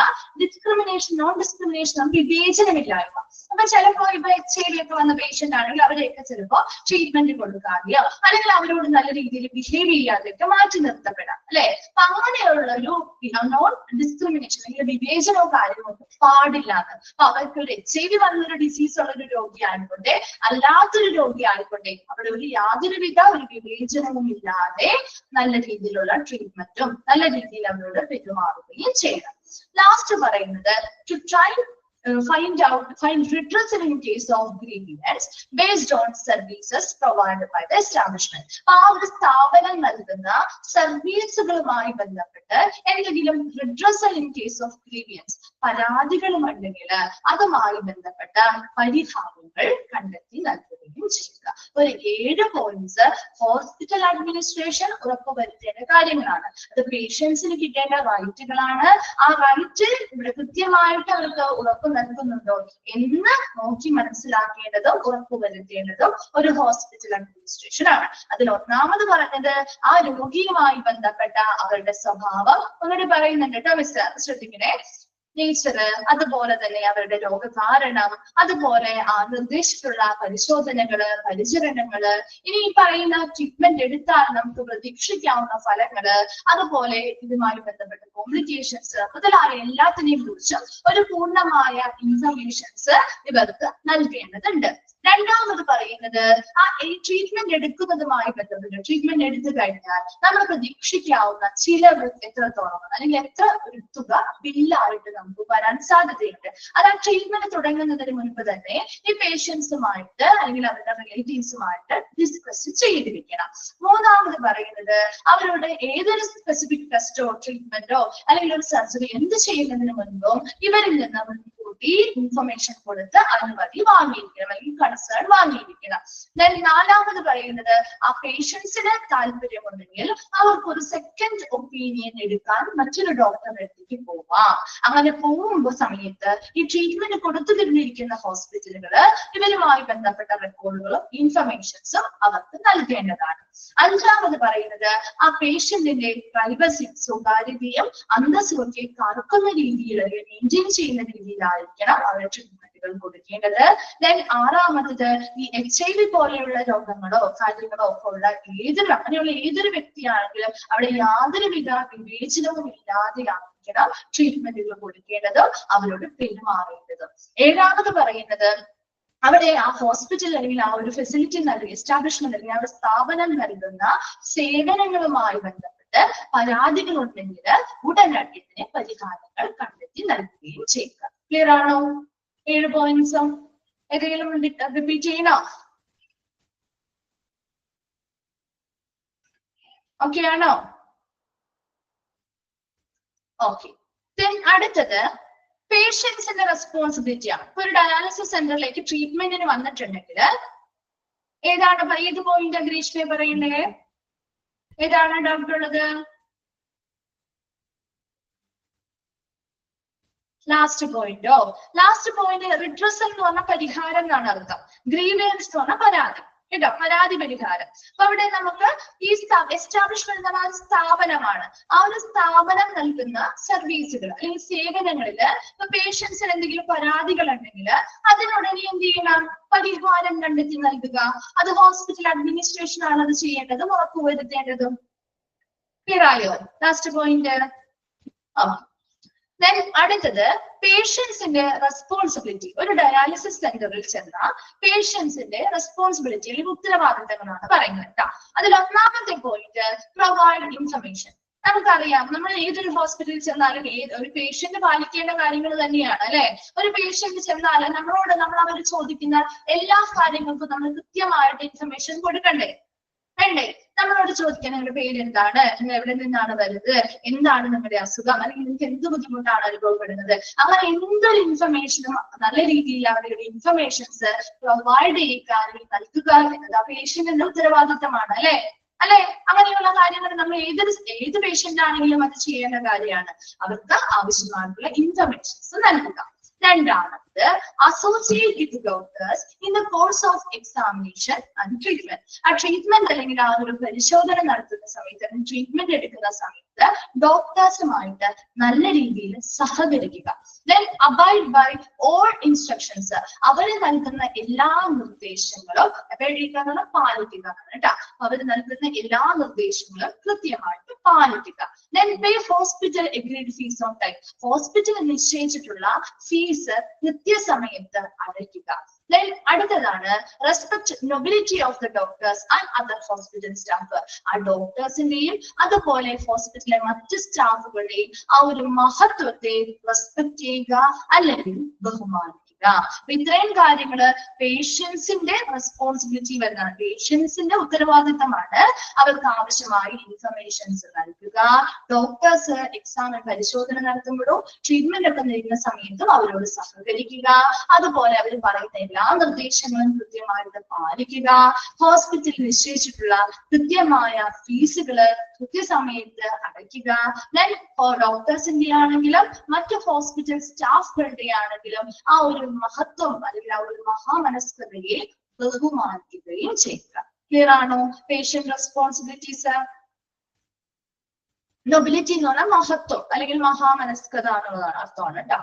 നോൺ ഡിസ്ക്രിമിനേഷൻ വിവേചനമില്ലായ്മ. അപ്പൊ ചിലപ്പോ ഇപ്പൊ HIV ഒക്കെ വന്ന പേഷ്യന്റ് ആണെങ്കിൽ അവരെയൊക്കെ ചിലപ്പോ ട്രീറ്റ്മെന്റ് കൊടുക്കാതെയോ അല്ലെങ്കിൽ അവരോട് നല്ല രീതിയിൽ ബിഹേവ് ചെയ്യാതെയൊക്കെ മാറ്റി നിർത്തപ്പെടാം അല്ലെ. അപ്പൊ അങ്ങനെയുള്ള ഒരു നോൺ ഡിസ്ക്രിമിനേഷൻ അല്ലെങ്കിൽ വിവേചനമോ കാര്യമോ പാടില്ലാന്ന്. അപ്പൊ അവർക്ക് ഒരു HIV വന്നൊരു ഡിസീസ് ഉള്ള ഒരു രോഗി ആയിക്കോട്ടെ അല്ലാത്തൊരു രോഗി ആയിക്കോട്ടെ അവിടെ ഒരു യാതൊരുവിധ ഒരു വിവേചനവും ഇല്ലാതെ നല്ല രീതിയിലുള്ള ട്രീറ്റ്മെന്റും നല്ല രീതിയിൽ അവരോട് പെരുമാറുകയും ചെയ്യണം. ലാസ്റ്റ് പറയുന്നത് to try find redressal in case of grievance based on services provided by the establishment. ആ ഒരു സ്ഥാപനം നൽകുന്ന സർവീസുകളുമായി ബന്ധപ്പെട്ട് എന്തെങ്കിലും redressal in case of grievance പരാതികളും ഉണ്ടെങ്കിൽ അതുമായി ബന്ധപ്പെട്ട പരിഹാരങ്ങൾ കണ്ടെത്തി നൽകുകയും ചെയ്യുക. ഒരു 7 പോയിന്റ്സ് ഹോസ്പിറ്റൽ അഡ്മിനിസ്ട്രേഷൻ ഉറപ്പുവരുത്തേണ്ട കാര്യങ്ങളാണ്. അത് പേഷ്യൻസിന് കിട്ടേണ്ട റൈറ്റുകളാണ്. ആ റൈറ്റ് ഇവിടെ കൃത്യമായിട്ട് അവർക്ക് ഉറപ്പ് നൽകുന്നുണ്ടോ എന്ന് നോക്കി മനസ്സിലാക്കേണ്ടതും ഉറപ്പുവരുത്തേണ്ടതും ഒരു ഹോസ്പിറ്റൽ അഡ്മിനിസ്ട്രേഷൻ ആണ്. അതിൽ ഒന്നാമത് പറഞ്ഞത് ആ രോഗിയുമായി ബന്ധപ്പെട്ട അവരുടെ സ്വഭാവം ഒന്നുകൂടി പറയുന്നുണ്ട് കേട്ടോ മിസ്റ്റർ, ശ്രദ്ധിക്കണേ. നേച്ചർ, അതുപോലെ തന്നെ അവരുടെ രോഗകാരണം, അതുപോലെ ആ നിർദ്ദേശിച്ചിട്ടുള്ള പരിശോധനകള്, പരിചരണങ്ങള്, ഇനി ഈ പറയുന്ന ട്രീറ്റ്മെന്റ് എടുത്താൽ നമുക്ക് പ്രതീക്ഷിക്കാവുന്ന ഫലങ്ങള്, അതുപോലെ ഇതുമായി ബന്ധപ്പെട്ട കോംപ്ലിക്കേഷൻസ് മുതലായ എല്ലാത്തിനെയും കുറിച്ച് ഒരു പൂർണ്ണമായ ഇൻഫർമേഷൻസ് ഇവർക്ക് നൽകേണ്ടതുണ്ട്. രണ്ടാമത് പറയുന്നത് ആ ട്രീറ്റ്മെന്റ് എടുക്കുന്നതുമായി ബന്ധപ്പെട്ട് ട്രീറ്റ്മെന്റ് എടുത്തു കഴിഞ്ഞാൽ നമ്മൾ പ്രതീക്ഷിക്കാവുന്ന ചിലവ് എത്രത്തോളം അല്ലെങ്കിൽ എത്ര ഒരു തുക ബില്ലായിട്ട് നമുക്ക് വരാൻ സാധ്യതയുണ്ട്. അത് ആ ട്രീറ്റ്മെന്റ് തുടങ്ങുന്നതിന് മുൻപ് തന്നെ ഈ പേഷ്യൻസുമായിട്ട് അല്ലെങ്കിൽ അവരുടെ റിലേറ്റീവ്സുമായിട്ട് ഡിസ്കസ് ചെയ്തിരിക്കണം. മൂന്നാമത് പറയുന്നത് അവരുടെ ഏതൊരു സ്പെസിഫിക് ടെസ്റ്റോ ട്രീറ്റ്മെന്റോ അല്ലെങ്കിൽ ഒരു സർജറി എന്ത് ചെയ്യുന്നതിന് മുൻപോ ഇവരിൽ നിന്ന് ഈ ഇൻഫർമേഷൻ കൊടുത്ത് അനുമതി വാങ്ങിയിരിക്കണം അല്ലെങ്കിൽ കൺസേൺ വാങ്ങിയിരിക്കണം. ദെൻ നാലാമത് പറയുന്നത് ആ പേഷ്യൻസിന് താല്പര്യമുണ്ടെങ്കിൽ അവർക്ക് ഒരു സെക്കൻഡ് ഒപ്പീനിയൻ എടുക്കാൻ മറ്റൊരു ഡോക്ടറുടെ അടുത്തേക്ക് പോവാം. അങ്ങനെ പോകുമ്പോൾ സമയത്ത് ഈ ട്രീറ്റ്മെന്റ് കൊടുത്തു തിരിഞ്ഞിരിക്കുന്ന ഹോസ്പിറ്റലുകള് ഇവരുമായി ബന്ധപ്പെട്ട റെക്കോർഡുകളും ഇൻഫർമേഷൻസും അവർക്ക് നൽകേണ്ടതാണ്. അഞ്ചാമത് പറയുന്നത് ആ പേഷ്യന്റിന്റെ പ്രൈവസി, സ്വകാര്യതയും അന്തസ്സും ഒക്കെ കാക്കുന്ന രീതിയിൽ മെയിൻറ്റെയിൻ ചെയ്യുന്ന രീതിയിലായിരിക്കണം അവരുടെ ട്രീറ്റ്മെന്റുകൾ കൊടുക്കേണ്ടത്. ദെൻ ആറാമത് ഈ HIV പോലെയുള്ള രോഗങ്ങളോ കാര്യങ്ങളോ ഒക്കെ ഉള്ള അങ്ങനെയുള്ള ഏതൊരു വ്യക്തിയാണെങ്കിലും അവിടെ യാതൊരുവിധ വിവേചനവും ഇല്ലാതെയായിരിക്കണം ട്രീറ്റ്മെന്റുകൾ കൊടുക്കേണ്ടതും അവരോട് പെരുമാറേണ്ടതും. ഏഴാമത് പറയുന്നത് അവിടെ ആ ഹോസ്പിറ്റൽ അല്ലെങ്കിൽ ആ ഒരു ഫെസിലിറ്റി നൽകി എസ്റ്റാബ്ലിഷ്മെന്റ് അല്ലെങ്കിൽ ആ ഒരു സ്ഥാപനം നൽകുന്ന സേവനങ്ങളുമായി ബന്ധപ്പെട്ട് പരാതികൾ ഉണ്ടെങ്കിൽ ഉടനടി ഇതിനെ പരിഹാരങ്ങൾ കണ്ടെത്തി നൽകുകയും ചെയ്യുക. ക്ലിയർ ആണോ? 7 പോയിന്റ്സും ഏതെങ്കിലും റിപ്പീറ്റ് ചെയ്യണോ? ഓക്കെ ആണോ? ഓക്കെ. അടുത്തത് പേഷ്യൻസിന്റെ റെസ്പോൺസിബിലിറ്റി ആണ്. ഇപ്പൊ ഒരു ഡയാലിസിസ് സെന്ററിലേക്ക് ട്രീറ്റ്മെന്റിന് വന്നിട്ടുണ്ടെങ്കിൽ ഏതാണ് ഏത് പോയിന്റ് ഗ്രീഷ്മ പറയുന്നത്? ഏതാണ് ഡൗട്ട് ഉള്ളത്? ലാസ്റ്റ് പോയിന്റോ? ലാസ്റ്റ് പോയിന്റ് റിഡ്രസൽ എന്ന് പറഞ്ഞ പരിഹാരം എന്നാണ് അർത്ഥം. ഗ്രീവൻസ് എന്ന് പറഞ്ഞ പരാതി കേട്ടോ, പരാതി പരിഹാരം. അപ്പൊ അവിടെ നമുക്ക് ഈ എസ്റ്റാബ്ലിഷ്മെന്റ് എന്ന് പറഞ്ഞ സ്ഥാപനമാണ്. ആ ഒരു സ്ഥാപനം നൽകുന്ന സർവീസുകൾ അല്ലെങ്കിൽ സേവനങ്ങളില് ഇപ്പൊ പേഷ്യൻസിന് എന്തെങ്കിലും പരാതികൾ ഉണ്ടെങ്കിൽ അതിനുടനെ എന്ത് ചെയ്യണം? പരിഹാരം കണ്ടെത്തി നൽകുക. അത് ഹോസ്പിറ്റൽ അഡ്മിനിസ്ട്രേഷൻ ആണ് അത് ചെയ്യേണ്ടതും ഉറപ്പുവരുത്തേണ്ടതും. ക്ലിയർ ആയോ? Last point. ദെൻ അടുത്തത് പേഷ്യൻസിന്റെ റെസ്പോൺസിബിലിറ്റി. ഒരു ഡയാലിസിസ് സെന്ററിൽ ചെന്ന പേഷ്യൻസിന്റെ റെസ്പോൺസിബിലിറ്റി അല്ലെങ്കിൽ ഉത്തരവാദിത്തങ്ങളാണ് പറയുന്നത് കേട്ടോ. അതിൽ ഒന്നാമത്തെ പോയിന്റ് പ്രൊവൈഡ് ഇൻഫർമേഷൻ. നമുക്കറിയാം, നമ്മൾ ഏതൊരു ഹോസ്പിറ്റലിൽ ചെന്നാലും ഒരു പേഷ്യന്റ് പാലിക്കേണ്ട കാര്യങ്ങൾ തന്നെയാണ് അല്ലെ. ഒരു പേഷ്യന്റ് ചെന്നാൽ നമ്മളോട് അവർ ചോദിക്കുന്ന എല്ലാ കാര്യങ്ങൾക്കും നമ്മൾ കൃത്യമായിട്ട് ഇൻഫർമേഷൻ കൊടുക്കണ്ടേ? വേണ്ടേ? നമ്മളോട് ചോദിക്കാൻ നിങ്ങളുടെ പേര് എന്താണ്, എവിടെ നിന്നാണ് വരുന്നത്, എന്താണ് നിങ്ങളുടെ അസുഖം, അല്ലെങ്കിൽ നിങ്ങൾക്ക് എന്ത് ബുദ്ധിമുട്ടാണ് അനുഭവപ്പെടുന്നത്, അങ്ങനെ എന്തൊരു ഇൻഫർമേഷനും നല്ല രീതിയിൽ അവരുടെ ഇൻഫർമേഷൻസ് പ്രൊവൈഡ് ചെയ്യുക അല്ലെങ്കിൽ നൽകുക എന്നത് ആ പേഷ്യന്റിന്റെ ഉത്തരവാദിത്തമാണ് അല്ലെ. അങ്ങനെയുള്ള കാര്യങ്ങൾ നമ്മൾ ഏത് പേഷ്യന്റ് ആണെങ്കിലും അത് ചെയ്യേണ്ട കാര്യമാണ്. അവർക്ക് ആവശ്യമായിട്ടുള്ള ഇൻഫർമേഷൻസ് നൽകുക. രണ്ടാമത് associate with doctors in the course of examination and treatment. ആ ട്രീറ്റ്മെന്റ് അല്ലെങ്കിൽ ആ ഒരു പരിശോധന നടത്തുന്ന സമയത്ത്, ട്രീറ്റ്മെന്റ് എടുക്കുന്ന സമയത്ത് ഡോക്ടേഴ്സുമായിട്ട് നല്ല രീതിയിൽ സഹകരിക്കുക. Then abide by all instructions. അവർ നൽകുന്ന എല്ലാ നിർദ്ദേശങ്ങളും പാലിക്കുക കേട്ടോ. അവർ നൽകുന്ന എല്ലാ നിർദ്ദേശങ്ങളും കൃത്യമായിട്ട് പാലിക്കുക. Then pay hospital agreed fees on time. Hospital നിശ്ചയിച്ചിട്ടുള്ള ഫീസ് കൃത്യസമയത്ത് അടയ്ക്കുക. Then അടുത്തതാണ് respect nobility of the doctors and other hospital staff. ആ ഡോക്ടേഴ്സിന്റെയും അതുപോലെ ഹോസ്പിറ്റലിലെ മറ്റ് സ്റ്റാഫുകളുടെയും ആ ഒരു മഹത്വത്തെ റെസ്പെക്ട് ചെയ്യുക അല്ലെങ്കിൽ ബഹുമാനിക്കുക. ഇത്രയും കാര്യങ്ങള് പേഷ്യൻസിന്റെ റെസ്പോൺസിബിലിറ്റി വരുന്നതാണ്. പേഷ്യൻസിന്റെ ഉത്തരവാദിത്തമാണ് അവർക്ക് ആവശ്യമായി ഇൻഫർമേഷൻസ് നൽകുക. ഡോക്ടേഴ്സ് എക്സാമിൽ പരിശോധന നടത്തുമ്പോഴും ട്രീറ്റ്മെന്റ് ഒക്കെ നൽകുന്ന സമയത്തും അവരോട് സഹകരിക്കുക. അതുപോലെ അവർ പറയുന്ന എല്ലാ നിർദ്ദേശങ്ങളും കൃത്യമായിട്ട് പാലിക്കുക. ഹോസ്പിറ്റലിൽ നിശ്ചയിച്ചിട്ടുള്ള കൃത്യമായ ഫീസുകള് കൃത്യസമയത്ത് അടയ്ക്കുക. ഡോക്ടേഴ്സിന്റെ ആണെങ്കിലും മറ്റു ഹോസ്പിറ്റൽ സ്റ്റാഫുകളുടെ ആണെങ്കിലും ആ ഒരു മഹത്വം അല്ലെങ്കിൽ ആ ഒരു മഹാമനസ്കതയെ ബഹുമാനിക്കുകയും ചെയ്യുക. ക്ലിയർ ആണോ? Patient responsibilities. നൊബിലിറ്റി എന്ന് പറഞ്ഞാൽ മഹത്വം അല്ലെങ്കിൽ മഹാമനസ്കത എന്നുള്ളതാണ് അർത്ഥമാണ് കേട്ടോ.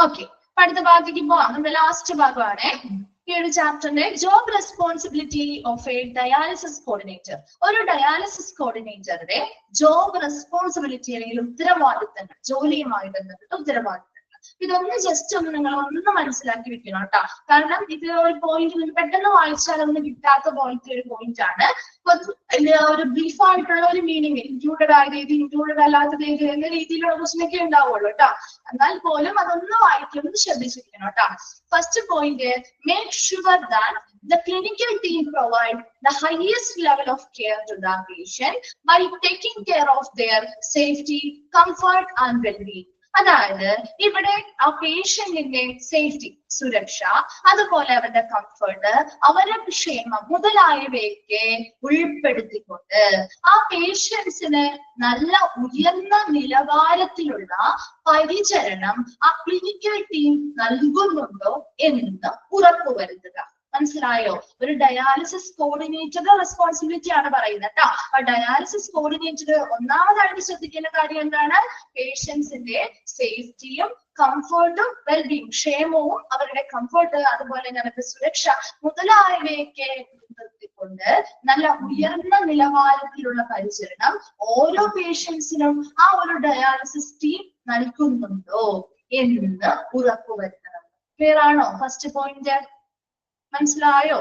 ഓക്കെ, അടുത്ത ഭാഗത്തേക്ക് പോവാം. നമ്മുടെ ലാസ്റ്റ് ഭാഗമാണ് ഈ ഒരു ചാപ്റ്ററിന്റെ job responsibility of a dialysis coordinator. ഒരു ഡയാലിസിസ് കോർഡിനേറ്ററുടെ ജോബ് റെസ്പോൺസിബിലിറ്റി അല്ലെങ്കിൽ ഉത്തരവാദിത്തങ്ങൾ, ജോലിയുമായി ബന്ധപ്പെട്ട ഉത്തരവാദിത്തങ്ങൾ. ഇതൊന്ന് ജസ്റ്റ് ഒന്ന് നിങ്ങൾ ഒന്ന് മനസ്സിലാക്കി വെക്കണം കേട്ടോ. കാരണം ഇത് ഒരു പോയിന്റ് പെട്ടെന്ന് വായിച്ചാൽ ഒന്നും കിട്ടാത്ത പോലത്തെ ഒരു പോയിന്റ് ആണ്. ഒരു ബ്രീഫ് ആയിട്ടുള്ള ഒരു മീനിങ്, ഇൻക്ലൂഡഡ് ആയത് ഏത്, ഇൻക്ലൂഡഡ് അല്ലാത്തത് ഏത് എന്ന രീതിയിലുള്ള ക്വസ്റ്റ്യനൊക്കെ ഉണ്ടാവുള്ളൂ കേട്ടോ. എന്നാൽ പോലും അതൊന്ന് വായിക്കുന്നത് ശ്രദ്ധിച്ചിരിക്കണം കേട്ടോ. First point, make sure that the clinical team provide the highest level of care to the patient by taking care of their safety, comfort and well-being. അതായത് ഇവിടെ ആ പേഷ്യന്റിന്റെ സേഫ്റ്റി, സുരക്ഷ, അതുപോലെ അവരുടെ കംഫർട്ട്, അവരുടെ ക്ഷേമം മുതലായവയൊക്കെ ഉൾപ്പെടുത്തിക്കൊണ്ട് ആ പേഷ്യൻസിന് നല്ല ഉയർന്ന നിലവാരത്തിലുള്ള പരിചരണം ആ ക്ലിനിക്കൽ ടീം നൽകുന്നുണ്ടോ എന്ന് ഉറപ്പുവരുത്തുക. മനസ്സിലായോ? ഒരു ഡയാലിസിസ് കോർഡിനേറ്ററുടെ റെസ്പോൺസിബിലിറ്റി ആണ് പറയുന്നത് കേട്ടോ. ആ ഡയാലിസിസ് കോർഡിനേറ്റർ ഒന്നാമതായിട്ട് ശ്രദ്ധിക്കേണ്ട കാര്യം എന്താണ്? പേഷ്യൻസിന്റെ സേഫ്റ്റിയും കംഫർട്ടും വെൽബീങ്, ക്ഷേമവും അവരുടെ കംഫർട്ട്, അതുപോലെ തന്നെ അവരുടെ സുരക്ഷ മുതലായവയൊക്കെ കൊണ്ട് നല്ല ഉയർന്ന നിലവാരത്തിലുള്ള പരിചരണം ഓരോ പേഷ്യൻസിനും ആ ഒരു ഡയാലിസിസ് ടീം നൽകുന്നുണ്ടോ എന്ന് ഉറപ്പുവരുത്തണം. ക്ലിയർ ആണോ? ഫസ്റ്റ് പോയിന്റ് മനസ്സിലായോ?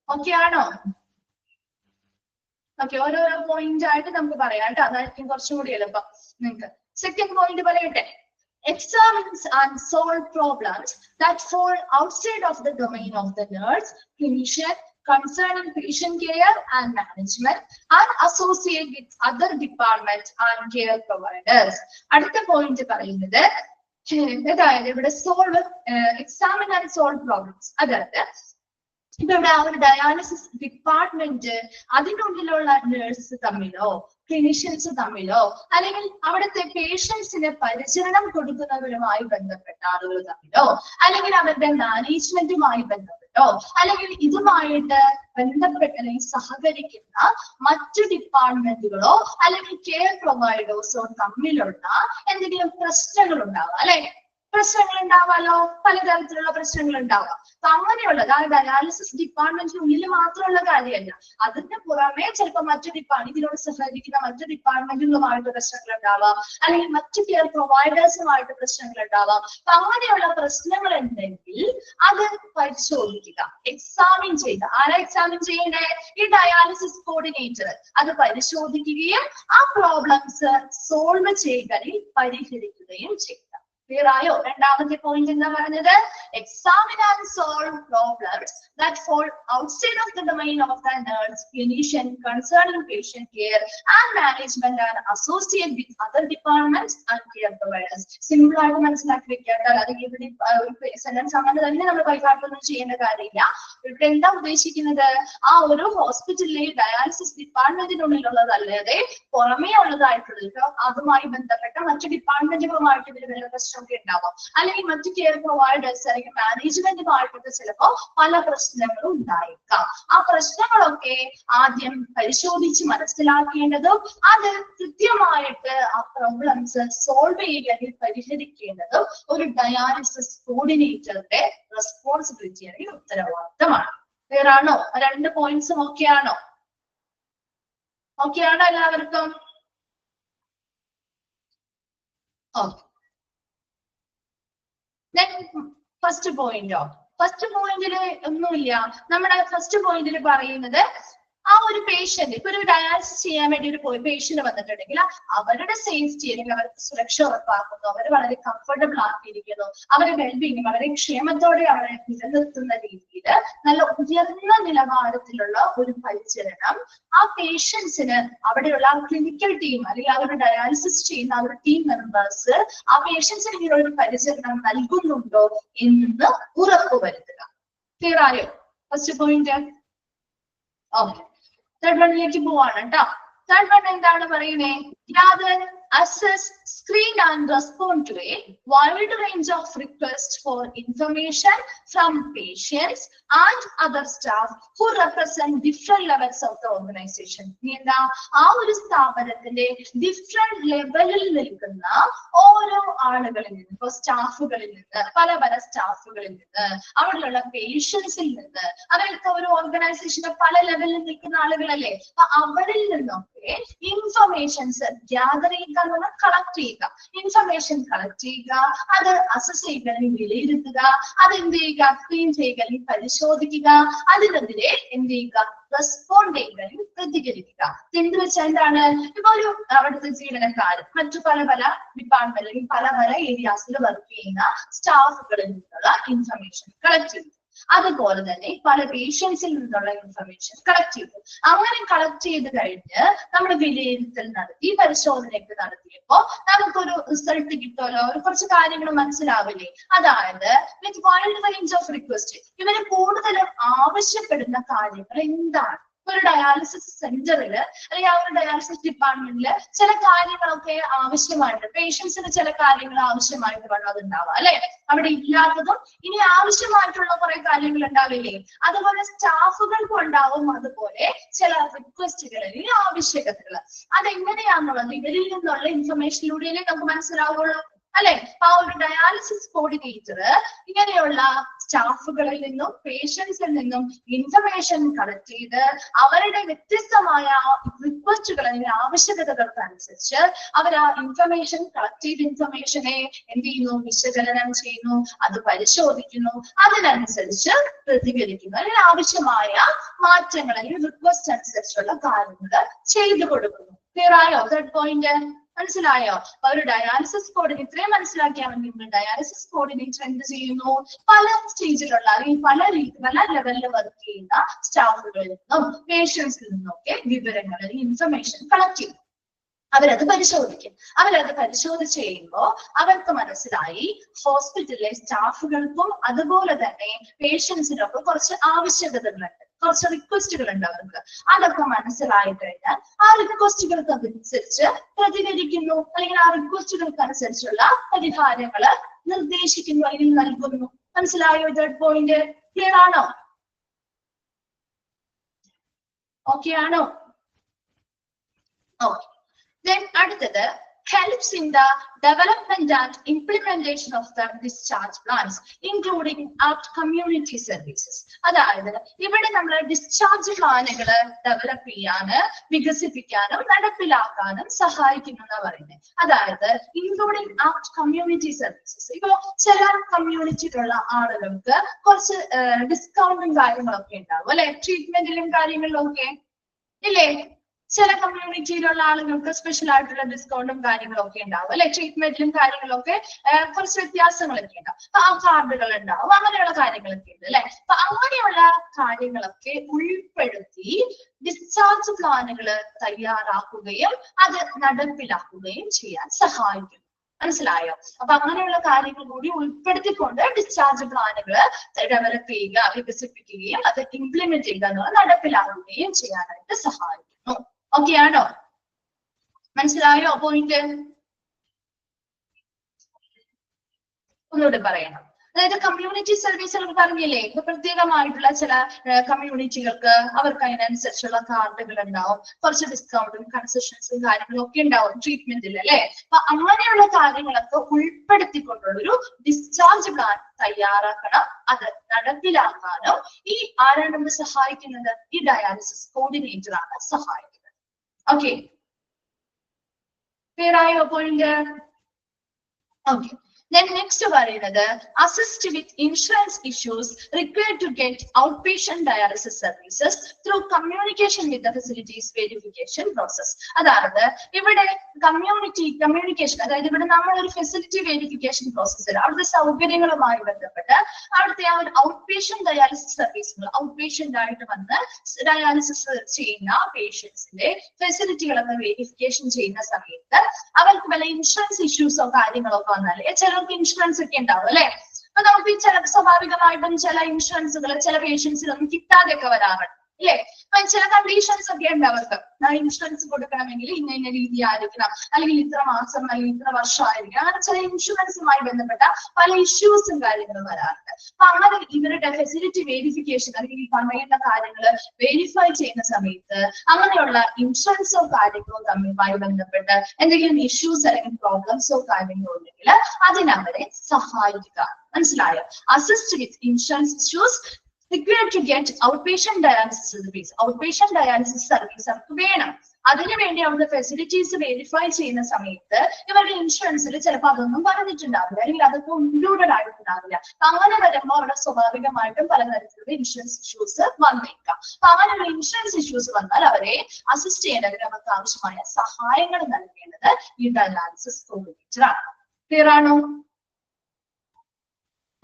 ഓക്കെ ആണോ? ഓക്കെ, ഓരോരോ പോയിന്റ് ആയിട്ട് നമുക്ക് പറയാം കേട്ടോ. അതായിരിക്കും കുറച്ചും കൂടി എളുപ്പം നിങ്ങൾക്ക്. സെക്കൻഡ് പോയിന്റ് പറയട്ടെ. Examines and solve problems that fall outside of the domain of the nurse, clinician, concerning patient care and management, and associate with other departments and care providers. അടുത്ത പോയിന്റ് പറയുന്നത് അതായത് ഇവിടെ solve, examine and solve problems. അതായത് ഇപ്പൊ ഇവിടെ ആ ഒരു dialysis department അതിനുള്ളിലുള്ള nurse തമ്മിലോ clinicians തമ്മിലോ അല്ലെങ്കിൽ അവിടുത്തെ പേഷ്യൻസിന് പരിചരണം കൊടുക്കുന്നവരുമായി ബന്ധപ്പെട്ട ആളുകൾ തമ്മിലോ അല്ലെങ്കിൽ അവരുടെ മാനേജ്മെന്റുമായി ബന്ധപ്പെട്ടോ അല്ലെങ്കിൽ ഇതുമായിട്ട് ബന്ധപ്പെട്ട അല്ലെങ്കിൽ സഹകരിക്കുന്ന മറ്റു ഡിപ്പാർട്ട്മെന്റുകളോ അല്ലെങ്കിൽ കെയർ പ്രൊവൈഡേഴ്സോ തമ്മിലുള്ള എന്തെങ്കിലും പ്രശ്നങ്ങൾ ഉണ്ടാവാം അല്ലെ. പ്രശ്നങ്ങൾ ഉണ്ടാവാലോ, പലതരത്തിലുള്ള പ്രശ്നങ്ങൾ ഉണ്ടാവാം. അപ്പൊ അങ്ങനെയുള്ള ഡയാലിസിസ് ഡിപ്പാർട്ട്മെന്റിനുള്ളിൽ മാത്രമുള്ള കാര്യമല്ല, അതിന് പുറമെ ചിലപ്പോൾ മറ്റു ഇതിനോട് സഹകരിക്കുന്ന മറ്റു ഡിപ്പാർട്ട്മെന്റുകളുമായിട്ട് പ്രശ്നങ്ങൾ ഉണ്ടാവാം, അല്ലെങ്കിൽ മറ്റു കെയർ പ്രൊവൈഡേഴ്സുമായിട്ട് പ്രശ്നങ്ങൾ ഉണ്ടാവാം. അപ്പൊ അങ്ങനെയുള്ള പ്രശ്നങ്ങൾ ഉണ്ടെങ്കിൽ അത് പരിശോധിക്കുക, എക്സാമിൻ ചെയ്യുക. ആരാ എക്സാമിൻ ചെയ്യണ്ടേ? ഈ ഡയാലിസിസ് കോർഡിനേറ്റർ. അത് പരിശോധിക്കുകയും ആ പ്രോബ്ലംസ് സോൾവ് ചെയ്യുകയും പരിഹരിക്കുകയും ചെയ്യുക. ക്ലിയർ ആയോ? രണ്ടാമത്തെ പോയിന്റ് എന്താ പറഞ്ഞത്? Examine and solve problems that fall outside of the domain of the nurse clinician concerning patient care and management and associate with other departments and care providers. Simple ആയിട്ട് മനസ്സിലാക്കി വെക്കേണ്ടത്. അത് ഇവിടെ ഒരു സെന്റൻസ് അങ്ങനെ തന്നെ നമ്മൾ കൈകാട്ടൊന്നും ചെയ്യേണ്ട കാര്യമില്ല. ഇവിടെ എന്താ ഉദ്ദേശിക്കുന്നത്? ആ ഒരു ഹോസ്പിറ്റലിലെ ഡയാലിസിസ് ഡിപ്പാർട്ട്മെന്റിനുള്ളിലുള്ളതല്ലാതെ പുറമേ ഉള്ളതായിട്ടുള്ള അതുമായി ബന്ധപ്പെട്ട മറ്റു ഡിപ്പാർട്ട്മെന്റുകളുമായിട്ട് ഇതിൽ വല്ല പ്രശ്നമൊക്കെ ഉണ്ടാവാം, അല്ലെങ്കിൽ മറ്റു കെയർ പ്രൊവൈഡേഴ്സ് അല്ലെങ്കിൽ മാനേജ്മെന്റുമായിട്ടൊക്കെ ചിലപ്പോൾ പല പ്രശ്നങ്ങളും ഉണ്ടായേക്കാം. ആ പ്രശ്നങ്ങളൊക്കെ ആദ്യം പരിശോധിച്ച് മനസ്സിലാക്കേണ്ടതും അത് കൃത്യമായിട്ട് ആ പ്രോബ്ലംസ് സോൾവ് ചെയ്യുകയും പരിഹരിക്കേണ്ടതും ഒരു ഡയാലിസിസ് കോർഡിനേറ്ററുടെ റെസ്പോൺസിബിലിറ്റി അല്ലെങ്കിൽ ഉത്തരവാദിത്തമാണ്. ക്ലിയർ ആണോ? രണ്ട് പോയിന്റ്സും ഓക്കെ ആണോ? ഓക്കെ ആണോ എല്ലാവർക്കും? ഓക്കെ. ഫസ്റ്റ് പോയിന്റോ? ഫസ്റ്റ് പോയിന്റില് ഒന്നുമില്ല. നമ്മുടെ ഫസ്റ്റ് പോയിന്റിൽ പറയുന്നത് ആ ഒരു പേഷ്യന്റ് ഇപ്പൊ ഒരു ഡയാലിസിസ് ചെയ്യാൻ വേണ്ടി ഒരു പേഷ്യന്റ് വന്നിട്ടുണ്ടെങ്കിൽ അവരുടെ സേഫ്റ്റി അല്ലെങ്കിൽ അവർക്ക് സുരക്ഷ ഉറപ്പാക്കുന്നു, അവർ വളരെ കംഫർട്ടബിൾ ആക്കിയിരിക്കുന്നു, അവരുടെ വെൽബീങ് വളരെ ക്ഷേമത്തോടെ അവരെ നിലനിർത്തുന്ന രീതിയിൽ നല്ല ഉയർന്ന നിലവാരത്തിലുള്ള ഒരു പരിചരണം ആ പേഷ്യൻസിന് അവിടെയുള്ള ആ ക്ലിനിക്കൽ ടീം അല്ലെങ്കിൽ അവരുടെ ഡയാലിസിസ് ചെയ്യുന്ന അവരുടെ ടീം മെമ്പേഴ്സ് ആ പേഷ്യൻസിന് ഇങ്ങനെ ഒരു പരിചരണം നൽകുന്നുണ്ടോ എന്ന് ഉറപ്പുവരുത്തുക. ക്ലിയർ ആയോ ഫസ്റ്റ് പോയിന്റ്? ഓക്കെ. തേർഡ് വണ്ണിലേക്ക് പോവാണ് കേട്ടോ. തേർഡ് വൺ എന്താണ് പറയുന്നത്? gather, assess, screen and respond to a wide range of requests for information from patients and other staff who represent different levels of the organization. എന്താ ആ ഒരു സ്ഥാപനത്തിന്റെ different ലെവലിൽ നിൽക്കുന്ന ഓരോ ആളുകളിൽ നിന്ന്, ഇപ്പൊ സ്റ്റാഫുകളിൽ നിന്ന്, പല പല സ്റ്റാഫുകളിൽ നിന്ന്, അവിടെയുള്ള പേഷ്യൻസിൽ നിന്ന്, അവർക്ക് ഒരു ഓർഗനൈസേഷന്റെ പല ലെവലിൽ നിൽക്കുന്ന ആളുകളല്ലേ, അപ്പൊ അവരിൽ നിന്നൊക്കെ ഇൻഫർമേഷൻസ് ഗ്യാദർ ചെയ്യുക, കളക്ട് ചെയ്യുക, ഇൻഫർമേഷൻ കളക്ട് ചെയ്യുക, അത് അസസ് ചെയ്യുക അല്ലെങ്കിൽ വിലയിരുത്തുക, അത് എന്ത് ചെയ്യുക? സ്ക്രീൻ ചെയ്യുക അല്ലെങ്കിൽ പരിശോധിക്കുക, അതിനെതിരെ എന്ത് ചെയ്യുക? റെസ്പോണ്ട് ചെയ്യുക അല്ലെങ്കിൽ പ്രതികരിക്കുക. എന്ത് വെച്ചാൽ എന്താണ്? ഇപ്പൊ ഒരു അവിടുത്തെ ജീവനക്കാരൻ മറ്റു പല പല ഡിപ്പാർട്ട്മെന്റ് അല്ലെങ്കിൽ പല പല ഏരിയാസിൽ വർക്ക് ചെയ്യുന്ന സ്റ്റാഫുകളിൽ നിന്നുള്ള ഇൻഫർമേഷൻ കളക്ട് ചെയ്തു, അതുപോലെ തന്നെ പല പേഷ്യൻസിൽ നിന്നുള്ള ഇൻഫർമേഷൻ കളക്ട് ചെയ്തു. അങ്ങനെ കളക്ട് ചെയ്ത് കഴിഞ്ഞ് നമ്മൾ വിലയിരുത്തൽ നടത്തി, പരിശോധനയൊക്കെ നടത്തിയപ്പോ നമുക്കൊരു റിസൾട്ട് കിട്ടുമല്ലോ, കുറച്ച് കാര്യങ്ങൾ മനസ്സിലാവില്ലേ? അതായത് വിത്ത് വൈഡ് റേഞ്ച് ഓഫ് റിക്വസ്റ്റ്, ഇവര് കൂടുതലും ആവശ്യപ്പെടുന്ന കാര്യങ്ങൾ എന്താണ്? ഒരു ഡയാലിസിസ് സെന്ററില് അല്ലെങ്കിൽ ആ ഒരു ഡയാലിസിസ് ഡിപ്പാർട്ട്മെന്റില് ചില കാര്യങ്ങളൊക്കെ ആവശ്യമായിട്ട്, പേഷ്യൻസിന് ചില കാര്യങ്ങൾ ആവശ്യമായിട്ട് വേണം അതുണ്ടാവുക അല്ലെ, അവിടെ ഇല്ലാത്തതും ഇനി ആവശ്യമായിട്ടുള്ള കുറെ കാര്യങ്ങൾ ഉണ്ടാവില്ലേ, അതുപോലെ സ്റ്റാഫുകൾക്കും ഉണ്ടാവും അതുപോലെ ചില റിക്വസ്റ്റുകൾ അല്ലെങ്കിൽ ആവശ്യകതകൾ. അതെങ്ങനെയാന്നുള്ളത് ഇവരിൽ നിന്നുള്ള ഇൻഫർമേഷനിലൂടെയല്ലേ നമുക്ക് മനസ്സിലാവുള്ളൂ അല്ലെ. ആ ഒരു ഡയാലിസിസ് കോർഡിനേറ്റർ ഇങ്ങനെയുള്ള സ്റ്റാഫുകളിൽ നിന്നും പേഷ്യൻസിൽ നിന്നും ഇൻഫർമേഷൻ കളക്ട് ചെയ്ത് അവരുടെ വ്യത്യസ്തമായ റിക്വസ്റ്റുകൾ അല്ലെങ്കിൽ ആവശ്യകതകൾക്ക് അനുസരിച്ച് അവർ ആ ഇൻഫർമേഷൻ കളക്ട് ചെയ്ത ഇൻഫർമേഷനെ എന്ത് ചെയ്യുന്നു? വിശകലനം ചെയ്യുന്നു, അത് പരിശോധിക്കുന്നു, അതിനനുസരിച്ച് പ്രതികരിക്കുന്നു, അല്ലെങ്കിൽ ആവശ്യമായ മാറ്റങ്ങൾ അല്ലെങ്കിൽ റിക്വസ്റ്റ് അനുസരിച്ചുള്ള കാര്യങ്ങൾ ചെയ്തു കൊടുക്കുന്നു. ക്ലിയർ ആയോ? തേർഡ് പോയിന്റ് മനസ്സിലായോ? ഒരു ഡയാലിസിസ് കോർഡിനേറ്ററെ മനസ്സിലാക്കിയാൽ മതി. ഡയാലിസിസ് കോർഡിനേറ്റർ എന്ത് ചെയ്യുന്നു? പല സ്റ്റേജിലുള്ള അല്ലെങ്കിൽ പല ലെവലിൽ വർക്ക് ചെയ്യുന്ന സ്റ്റാഫുകളിൽ നിന്നും പേഷ്യൻസിൽ നിന്നൊക്കെ വിവരങ്ങൾ അല്ലെങ്കിൽ ഇൻഫർമേഷൻ കളക്ട് ചെയ്യും. അവരത് പരിശോധിക്കും. അവരത് പരിശോധിച്ച് കഴിയുമ്പോൾ അവർക്ക് മനസ്സിലായി ഹോസ്പിറ്റലിലെ സ്റ്റാഫുകൾക്കും അതുപോലെ തന്നെ പേഷ്യൻസിനൊക്കെ കുറച്ച് ആവശ്യകതകളുണ്ട്, കുറച്ച് റിക്വസ്റ്റുകൾ ഉണ്ട് അവർക്ക്. അതൊക്കെ മനസ്സിലായി കഴിഞ്ഞാൽ ആ റിക്വസ്റ്റുകൾക്ക് അനുസരിച്ച് പ്രതികരിക്കുന്നു, അല്ലെങ്കിൽ ആ റിക്വസ്റ്റുകൾക്ക് അനുസരിച്ചുള്ള പരിഹാരങ്ങൾ നിർദ്ദേശിക്കുന്നു അല്ലെങ്കിൽ നൽകുന്നു. മനസ്സിലായോ? തേർഡ് പോയിന്റ് ക്ലിയർ ആണോ? ഓക്കെ ആണോ? ഓക്കെ. അടുത്തത് helps in the development and implementation of the discharge plans, including at community services. അതായത് ഇവിടെ നമ്മൾ ഡിസ്ചാർജ് പ്ലാനുകൾ ഡെവലപ്പ് ചെയ്യാന്, വികസിപ്പിക്കാനും നടപ്പിലാക്കാനും സഹായിക്കുന്നു എന്നാ പറയുന്നത്. അതായത് ഇൻക്ലൂഡിങ് ആർട്ട് കമ്മ്യൂണിറ്റി സർവീസസ്. ഇപ്പൊ ചില കമ്മ്യൂണിറ്റിയിലുള്ള ആളുകൾക്ക് കുറച്ച് ഡിസ്കൗണ്ടും കാര്യങ്ങളൊക്കെ ഉണ്ടാവും അല്ലെ, ട്രീറ്റ്മെന്റിലും കാര്യങ്ങളിലും ഒക്കെ ഇല്ലേ. ചില കമ്മ്യൂണിറ്റിയിലുള്ള ആളുകൾക്ക് സ്പെഷ്യൽ ആയിട്ടുള്ള ഡിസ്കൗണ്ടും കാര്യങ്ങളും ഒക്കെ ഉണ്ടാവും അല്ലെ, ട്രീറ്റ്മെന്റിലും കാര്യങ്ങളൊക്കെ കുറച്ച് വ്യത്യാസങ്ങളൊക്കെ ഉണ്ടാവും. അപ്പൊ ആ കാർഡുകൾ ഉണ്ടാവും, അങ്ങനെയുള്ള കാര്യങ്ങളൊക്കെ ഉണ്ട് അല്ലെ. അപ്പൊ അങ്ങനെയുള്ള കാര്യങ്ങളൊക്കെ ഉൾപ്പെടുത്തി ഡിസ്ചാർജ് പ്ലാനുകൾ തയ്യാറാക്കുകയും അത് നടപ്പിലാക്കുകയും ചെയ്യാൻ സഹായിക്കും. മനസ്സിലായോ? അപ്പൊ അങ്ങനെയുള്ള കാര്യങ്ങൾ കൂടി ഉൾപ്പെടുത്തിക്കൊണ്ട് ഡിസ്ചാർജ് പ്ലാനുകൾ ഡെവലപ്പ് ചെയ്യുക, വികസിപ്പിക്കുകയും അത് ഇംപ്ലിമെന്റ് ചെയ്യുക എന്നുള്ളത് നടപ്പിലാക്കുകയും ചെയ്യാനായിട്ട് സഹായിക്കുന്നു. ഓക്കെ ആണോ? മനസ്സിലായോ പോയിന്റ്? ഒന്നുകൂടെ പറയണം. അതായത് കമ്മ്യൂണിറ്റി സർവീസുകൾ പറഞ്ഞില്ലേ, ഇപ്പൊ പ്രത്യേകമായിട്ടുള്ള ചില കമ്മ്യൂണിറ്റികൾക്ക് അവർക്ക് അതിനനുസരിച്ചുള്ള കാർഡുകൾ ഉണ്ടാവും, കുറച്ച് ഡിസ്കൗണ്ടും കൺസെഷൻസും കാര്യങ്ങളും ഒക്കെ ഉണ്ടാവും ട്രീറ്റ്മെന്റിൽ അല്ലെ. അപ്പൊ അങ്ങനെയുള്ള കാര്യങ്ങളൊക്കെ ഉൾപ്പെടുത്തിക്കൊണ്ടുള്ളൊരു ഡിസ്ചാർജ് പ്ലാൻ തയ്യാറാക്കണം, അത് നടപ്പിലാക്കാനും ഈ ആരാണ് നമ്മൾ സഹായിക്കുന്നത്? ഈ ഡയാലിസിസ് കോർഡിനേറ്റർ ആണ് സഹായിക്കുന്നത്. ഓക്കെ, ക്ലിയർ ആയോ പോയിന്റ്? ഓക്കെ. Then next പറയുന്നത് assist with insurance issues required to get outpatient dialysis services through communication with the facilities verification process. അതായത് ഇവിടെ കമ്മ്യൂണിക്കേഷൻ, അതായത് ഇവിടെ നമ്മൾ ഒരു ഫെസിലിറ്റി വെരിഫിക്കേഷൻ പ്രോസസ്സിൽ അവിടുത്തെ സൗകര്യങ്ങളുമായി ബന്ധപ്പെട്ട് അവിടുത്തെ ആ ഒരു ഔട്ട് പേഷ്യന്റ് ഡയാലിസിസ് സർവീസുകൾ, ഔട്ട് പേഷ്യന്റ് ആയിട്ട് വന്ന് ഡയാലിസിസ് ചെയ്യുന്ന പേഷ്യൻസിന്റെ ഫെസിലിറ്റികളൊക്കെ വെരിഫിക്കേഷൻ ചെയ്യുന്ന സമയത്ത് അവർക്ക് വല്ല ഇൻഷുറൻസ് ഇഷ്യൂസോ കാര്യങ്ങളോ വന്നാൽ, ചിലർക്ക് ഇൻഷുറൻസ് ഒക്കെ ഉണ്ടാവും അല്ലെ. അപ്പൊ നമുക്ക് ഈ ചില സ്വാഭാവികമായിട്ടും ചില ഇൻഷുറൻസുകൾ ചില പേഷ്യൻസിനൊന്നും കിട്ടാതെയൊക്കെ വരാറുണ്ട് അല്ലെ. അപ്പൊ ചില കണ്ടീഷൻസ് ഒക്കെ ഉണ്ട് അവർക്ക്. ഇൻഷുറൻസ് കൊടുക്കണമെങ്കിൽ ഇന്ന രീതി ആയിരിക്കണം, അല്ലെങ്കിൽ ഇത്ര മാസം അല്ലെങ്കിൽ ഇത്ര വർഷം ആയിരിക്കണം. അങ്ങനെ ചില ഇൻഷുറൻസുമായി ബന്ധപ്പെട്ട പല ഇഷ്യൂസും കാര്യങ്ങളും വരാറുണ്ട്. അപ്പൊ അങ്ങനെ ഇവരുടെ ഫെസിലിറ്റി വെരിഫിക്കേഷൻ അല്ലെങ്കിൽ ഈ പറയുന്ന കാര്യങ്ങൾ വെരിഫൈ ചെയ്യുന്ന സമയത്ത് അങ്ങനെയുള്ള ഇൻഷുറൻസോ കാര്യങ്ങളോ തമ്മിലുമായി ബന്ധപ്പെട്ട് എന്തെങ്കിലും ഇഷ്യൂസ് അല്ലെങ്കിൽ പ്രോബ്ലംസോ കാര്യങ്ങളോ ഉണ്ടെങ്കിൽ അതിനവരെ സഹായിക്കുക. മനസ്സിലായോ? Assist with insurance issues required to get outpatient dialysis service. Outpatient dialysis service അവർക്ക് വേണം. അതിനുവേണ്ടി അവിടുത്തെ ഫെസിലിറ്റീസ് വെരിഫൈ ചെയ്യുന്ന സമയത്ത് ഇവരുടെ ഇൻഷുറൻസിൽ ചിലപ്പോൾ അതൊന്നും പറഞ്ഞിട്ടുണ്ടാവില്ല, അല്ലെങ്കിൽ അതൊക്കെ ഇൻക്ലൂഡഡ് ആയിട്ടുണ്ടാവില്ല. അങ്ങനെ വരുമ്പോൾ അവിടെ സ്വാഭാവികമായിട്ടും പലതരത്തിലുള്ള ഇൻഷുറൻസ് ഇഷ്യൂസ് വന്നേക്കാം. അപ്പൊ അങ്ങനെയുള്ള ഇൻഷുറൻസ് ഇഷ്യൂസ് വന്നാൽ അവരെ അസിസ്റ്റ് ചെയ്യേണ്ടവർ അവർക്ക് ആവശ്യമായ സഹായങ്ങൾ നൽകേണ്ടത് ഈ ഡയാലിസിസ് കോർഡിനേറ്റർ ആണ്. ക്ലിയർ ആണോ?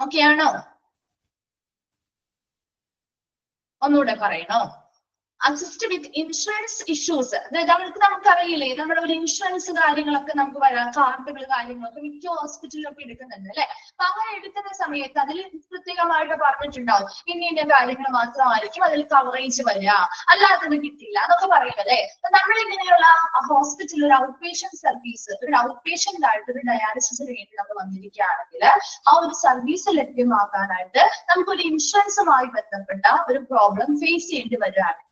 ഓക്കെ ആണോ? ഒന്നുകൂടെ പറയണോ? അസിസ്റ്റ് വിത്ത് ഇൻഷുറൻസ് ഇഷ്യൂസ്, അതായത് അവർക്ക് നമുക്കറിയില്ലേ, നമ്മുടെ ഒരു ഇൻഷുറൻസ് കാര്യങ്ങളൊക്കെ നമുക്ക് വരാം, കാർഡുകൾ കാര്യങ്ങളൊക്കെ മിക്ക ഹോസ്പിറ്റലിലൊക്കെ എടുക്കുന്നുണ്ട് അല്ലെ. അപ്പൊ അങ്ങനെ എടുക്കുന്ന സമയത്ത് അതിൽ പ്രത്യേകമായിട്ട് പറഞ്ഞിട്ടുണ്ടാവും ഇന്ന കാര്യങ്ങൾ മാത്രമായിരിക്കും അതിൽ കവറേജ് വരിക, അല്ലാത്തത് കിട്ടില്ല എന്നൊക്കെ പറയും അല്ലെ. അപ്പൊ നമ്മളിങ്ങനെയുള്ള ഹോസ്പിറ്റലിൽ ഒരു ഔട്ട് പേഷ്യന്റ് സർവീസ്, ഒരു ഔട്ട് പേഷ്യന്റ് ആയിട്ട് ഒരു ഡയാലിസിസിന് വേണ്ടി നമ്മൾ വന്നിരിക്കുകയാണെങ്കിൽ ആ ഒരു സർവീസ് ലഭ്യമാക്കാനായിട്ട് നമുക്കൊരു ഇൻഷുറൻസുമായി ബന്ധപ്പെട്ട ഒരു പ്രോബ്ലം ഫേസ് ചെയ്യേണ്ടി വരികയാണെങ്കിൽ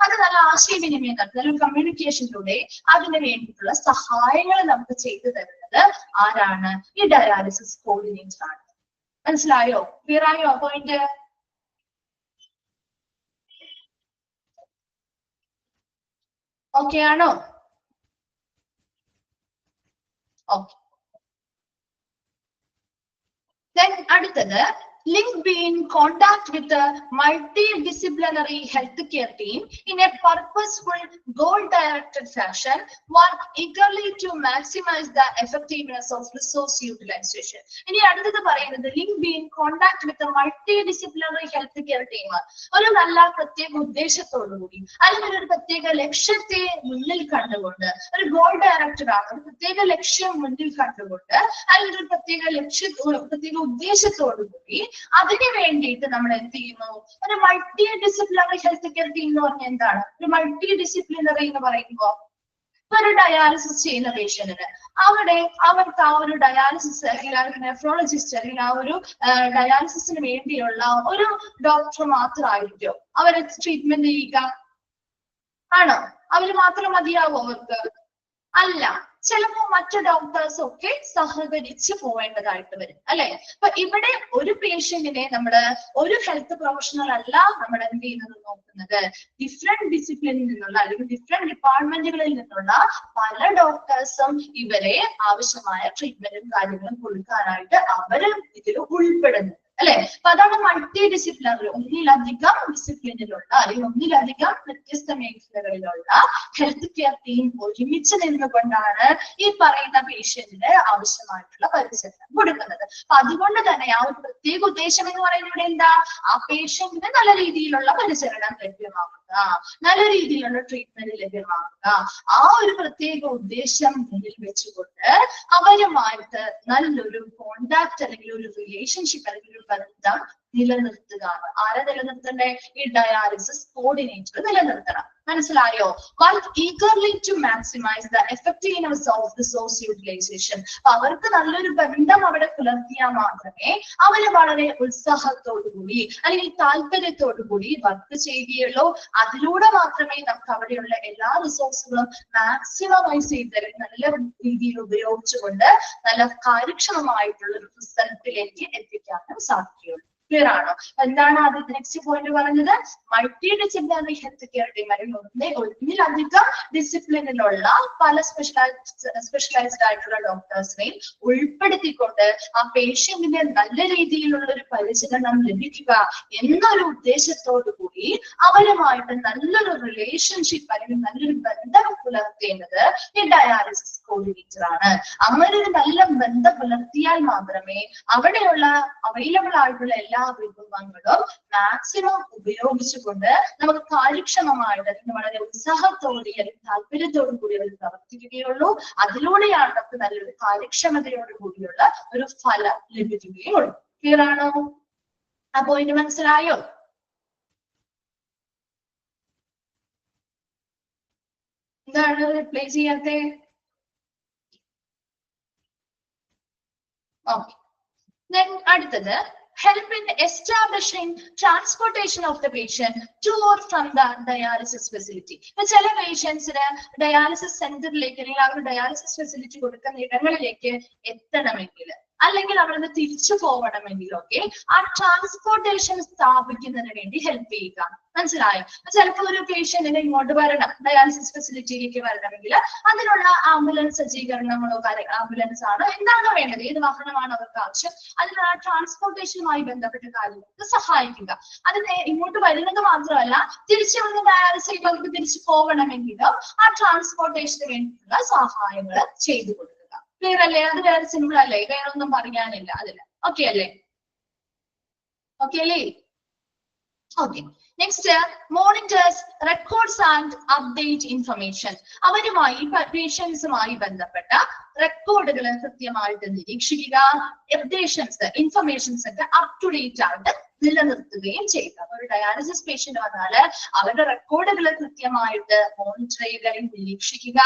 അത് നല്ല ആശയവിനിമയം നടത്തി, നല്ല കമ്മ്യൂണിക്കേഷനിലൂടെ അതിന് വേണ്ടിയിട്ടുള്ള സഹായങ്ങൾ നമുക്ക് ചെയ്തു തരുന്നത് ആരാണ്? ഈ ഡയാലിസിസ് കോർഡിനേറ്റർ ആണ്. മനസ്സിലായോ? ക്ലിയർ ആയോ പോയിന്റ്? ഓക്കെ ആണോ? ഓക്കെ. അടുത്തത് link be in contact with a multidisciplinary healthcare team in a purposeful, goal-directed fashion, work eagerly to maximize the effectiveness of resource utilization. ഇനി അടുത്തത് പറയുന്നത് link be in contact with a multidisciplinary healthcare team. ഒരു നല്ല പ്രത്യേക ഉദ്ദേശത്തോടുകൂടി അല്ലെങ്കിൽ ഒരു പ്രത്യേക ലക്ഷ്യത്തെ മുന്നിൽ കണ്ടുകൊണ്ട്, ഒരു ഗോൾ ഡയറക്റ്റഡ് ആണ്, ഒരു പ്രത്യേക ലക്ഷ്യം മുന്നിൽ കണ്ടുകൊണ്ട് അല്ലെങ്കിൽ ഒരു പ്രത്യേക ഉദ്ദേശത്തോടുകൂടി അതിന് വേണ്ടിയിട്ട് നമ്മൾ എന്ത് ചെയ്യുന്നു? ഒരു multi disciplinary health care team എന്ന് പറഞ്ഞാൽ എന്താണ്? ഒരു മൾട്ടി ഡിസിപ്ലിനറി എന്ന് പറയുമ്പോൾ ഒരു ഡയാലിസിസ് ചെയ്യുന്ന പേഷ്യന്റിന് അവർക്ക് ആ ഒരു ഡയാലിസിസ് അല്ലെങ്കിൽ നെഫ്രോളജിസ്റ്റ് അല്ലെങ്കിൽ ആ ഒരു ഡയാലിസിസിന് വേണ്ടിയുള്ള ഒരു ഡോക്ടർ മാത്രമായിരിക്കും അവരെ ട്രീറ്റ്മെന്റ് ചെയ്യുക? ആണോ? അവര് മാത്രം മതിയാവോ അവർക്ക്? അല്ല. ചിലപ്പോൾ മറ്റു ഡോക്ടേഴ്സ് ഒക്കെ സഹകരിച്ച് പോവേണ്ടതായിട്ട് വരും അല്ലെ. അപ്പൊ ഇവിടെ ഒരു പേഷ്യന്റിനെ നമ്മള് ഒരു ഹെൽത്ത് പ്രൊഫഷണൽ അല്ല നമ്മൾ എന്ത് ചെയ്യുന്നത് നോക്കുന്നത്, ഡിഫറെന്റ് ഡിസിപ്ലിനിൽ നിന്നുള്ള അല്ലെങ്കിൽ ഡിഫറെന്റ് ഡിപ്പാർട്ട്മെന്റുകളിൽ നിന്നുള്ള പല ഡോക്ടേഴ്സും ഇവരെ ആവശ്യമായ ട്രീറ്റ്മെന്റും കാര്യങ്ങളും കൊടുക്കാനായിട്ട് അവര് ഇതിൽ ഉൾപ്പെടുന്നു അല്ലെ. അപ്പൊ അതാണ് മൾട്ടി ഡിസിപ്ലിനറി, ഒന്നിലധികം ഡിസിപ്ലിനിലുള്ള അല്ലെങ്കിൽ ഒന്നിലധികം വ്യത്യസ്ത മേഖലകളിലുള്ള ഹെൽത്ത് കെയർ ടീം ഒരുമിച്ച് നിന്നുകൊണ്ടാണ് ഈ പറയുന്ന പേഷ്യന്റിന് ആവശ്യമായിട്ടുള്ള പരിചരണം കൊടുക്കുന്നത്. അപ്പൊ അതുകൊണ്ട് തന്നെ ആ ഒരു പ്രത്യേക ഉദ്ദേശം എന്ന് പറയുന്നത് ഇവിടെ എന്താ, ആ പേഷ്യന്റിന് നല്ല രീതിയിലുള്ള പരിചരണം ലഭ്യമാക്കുക, നല്ല രീതിയിലുള്ള ട്രീറ്റ്മെന്റ് ലഭ്യമാക്കുക. ആ ഒരു പ്രത്യേക ഉദ്ദേശം മുന്നിൽ വെച്ചുകൊണ്ട് അവരുമായിട്ട് നല്ലൊരു കോണ്ടാക്ട് അല്ലെങ്കിൽ ഒരു റിലേഷൻഷിപ്പ് അല്ലെങ്കിൽ ഒരു ബന്ധം നിലനിർത്തുകയാണ്. ആരെ നിലനിർത്തണ്ടേ, ഈ ഡയാലിസിസ് കോർഡിനേറ്റർ നിലനിർത്തണം. മനസ്സിലായോ? Work eagerly to maximise the effectiveness of the source utilisation. അപ്പൊ അവർക്ക് നല്ലൊരു ബന്ധം അവിടെ പുലർത്തിയാൽ മാത്രമേ അവര് വളരെ ഉത്സാഹത്തോടുകൂടി അല്ലെങ്കിൽ താല്പര്യത്തോടുകൂടി വർക്ക് ചെയ്യുകയുള്ളൂ. അതിലൂടെ മാത്രമേ നമുക്ക് അവിടെയുള്ള എല്ലാ റിസോഴ്സുകളും മാക്സിമൈസ് ചെയ്ത് നല്ല രീതിയിൽ ഉപയോഗിച്ചുകൊണ്ട് നല്ല കാര്യക്ഷമമായിട്ടുള്ള ഒരു റിസൾട്ടിലേക്ക് എത്തിക്കാനും സാധിക്കുകയുള്ളൂ. ക്ലിയർ ആണോ? എന്താണ് അത് നെക്സ്റ്റ് പോയിന്റ് പറഞ്ഞത്, multi disciplinary health care team അല്ലെങ്കിൽ ഒന്നിലധികം ഡിസിപ്ലിനിലുള്ള പല സ്പെഷ്യലൈസ്ഡ് ആയിട്ടുള്ള ഡോക്ടേഴ്സിനെയും ഉൾപ്പെടുത്തിക്കൊണ്ട് ആ പേഷ്യന്റിന് നല്ല രീതിയിലുള്ള ഒരു പരിചരണം ലഭിക്കുക എന്നൊരു ഉദ്ദേശത്തോടു കൂടി അവരുമായിട്ട് നല്ലൊരു റിലേഷൻഷിപ്പ് അല്ലെങ്കിൽ നല്ലൊരു ബന്ധം പുലർത്തേണ്ടത് ഈ ഡയാലിസിസ് കോർഡിനേറ്റർ ആണ്. അങ്ങനെ ഒരു നല്ല ബന്ധം പുലർത്തിയാൽ മാത്രമേ അവിടെയുള്ള അവൈലബിൾ ആയിട്ടുള്ള എല്ലാ വിഭവങ്ങളും മാക്സിമം ഉപയോഗിച്ചുകൊണ്ട് നമുക്ക് കാര്യക്ഷമമായിട്ട് അല്ലെങ്കിൽ വളരെ ഉത്സാഹത്തോടെ അല്ലെങ്കിൽ താല്പര്യത്തോടു കൂടി അവർ പ്രവർത്തിക്കുകയുള്ളൂ. അതിലൂടെയാണ് നമുക്ക് നല്ലൊരു കാര്യക്ഷമതയോട് കൂടിയുള്ള ഒരു ഫലം ലഭിക്കുകയുള്ളൂ. ക്ലിയർ ആണോ? ആ പോയിന്റ് മനസ്സിലായോ? എന്താണ് റിപ്ലൈ ചെയ്യാത്തെ? ഓക്കെ, അടുത്തത് help in establishing transportation of the patient to or from the dialysis facility. ചില പേഷ്യൻസിന് ഡയാലിസിസ് സെന്ററിലേക്ക് അല്ലെങ്കിൽ ആ ഒരു ഡയാലിസിസ് ഫെസിലിറ്റി കൊടുക്കുന്ന ഇടങ്ങളിലേക്ക് എത്തണമെങ്കിൽ അല്ലെങ്കിൽ അവിടുന്ന് തിരിച്ചു പോകണമെങ്കിലൊക്കെ ആ ട്രാൻസ്പോർട്ടേഷൻ സ്ഥാപിക്കുന്നതിന് വേണ്ടി ഹെൽപ്പ് ചെയ്യുക. മനസ്സിലായോ? ചിലപ്പോൾ ഒരു പേഷ്യന്റിനെ ഇങ്ങോട്ട് വരണം, ഡയാലിസിസ് ഫെസിലിറ്റിയിലേക്ക് വരണമെങ്കിൽ അതിനുള്ള ആംബുലൻസ് സജ്ജീകരണങ്ങളോ ആംബുലൻസ് ആണ് എന്താണോ വേണ്ടത്, ഏത് വാഹനമാണ് അവർക്ക് ആവശ്യം, അതിനുള്ള ട്രാൻസ്പോർട്ടേഷനുമായി ബന്ധപ്പെട്ട കാര്യങ്ങൾക്ക് സഹായിക്കുക. അതിന് ഇങ്ങോട്ട് വരുന്നത് മാത്രമല്ല, തിരിച്ചു വന്ന് ഡയാലിസിസ് അവർക്ക് തിരിച്ചു പോകണമെങ്കിലും ആ ട്രാൻസ്പോർട്ടേഷന് വേണ്ടിയിട്ടുള്ള സഹായങ്ങൾ ചെയ്തു കൊടുക്കുക. ക്ലിയർ അല്ലേ? അത് വേറെ സിമ്പിൾ അല്ലേ? വേറെ ഒന്നും പറയാനില്ല അതില്. ഓക്കെ അല്ലേ? ഓക്കെ അല്ലേ? Okay, next monitors records and update information. അവരുമായി പേഷ്യൻസുമായി ബന്ധപ്പെട്ട റെക്കോർഡുകൾ കൃത്യമായിട്ട് നിരീക്ഷിക്കുക, അപ്ഡേഷൻസ് ഇൻഫർമേഷൻസ് ഒക്കെ അപ് ടു ഡേറ്റ് ആയിട്ട് നിലനിർത്തുകയും ചെയ്യുക. ഒരു ഡയാലിസിസ് പേഷ്യന്റ് വന്നാല് അവരുടെ റെക്കോർഡുകൾ കൃത്യമായിട്ട് മോണിറ്റർ ചെയ്യുക, നിരീക്ഷിക്കുക,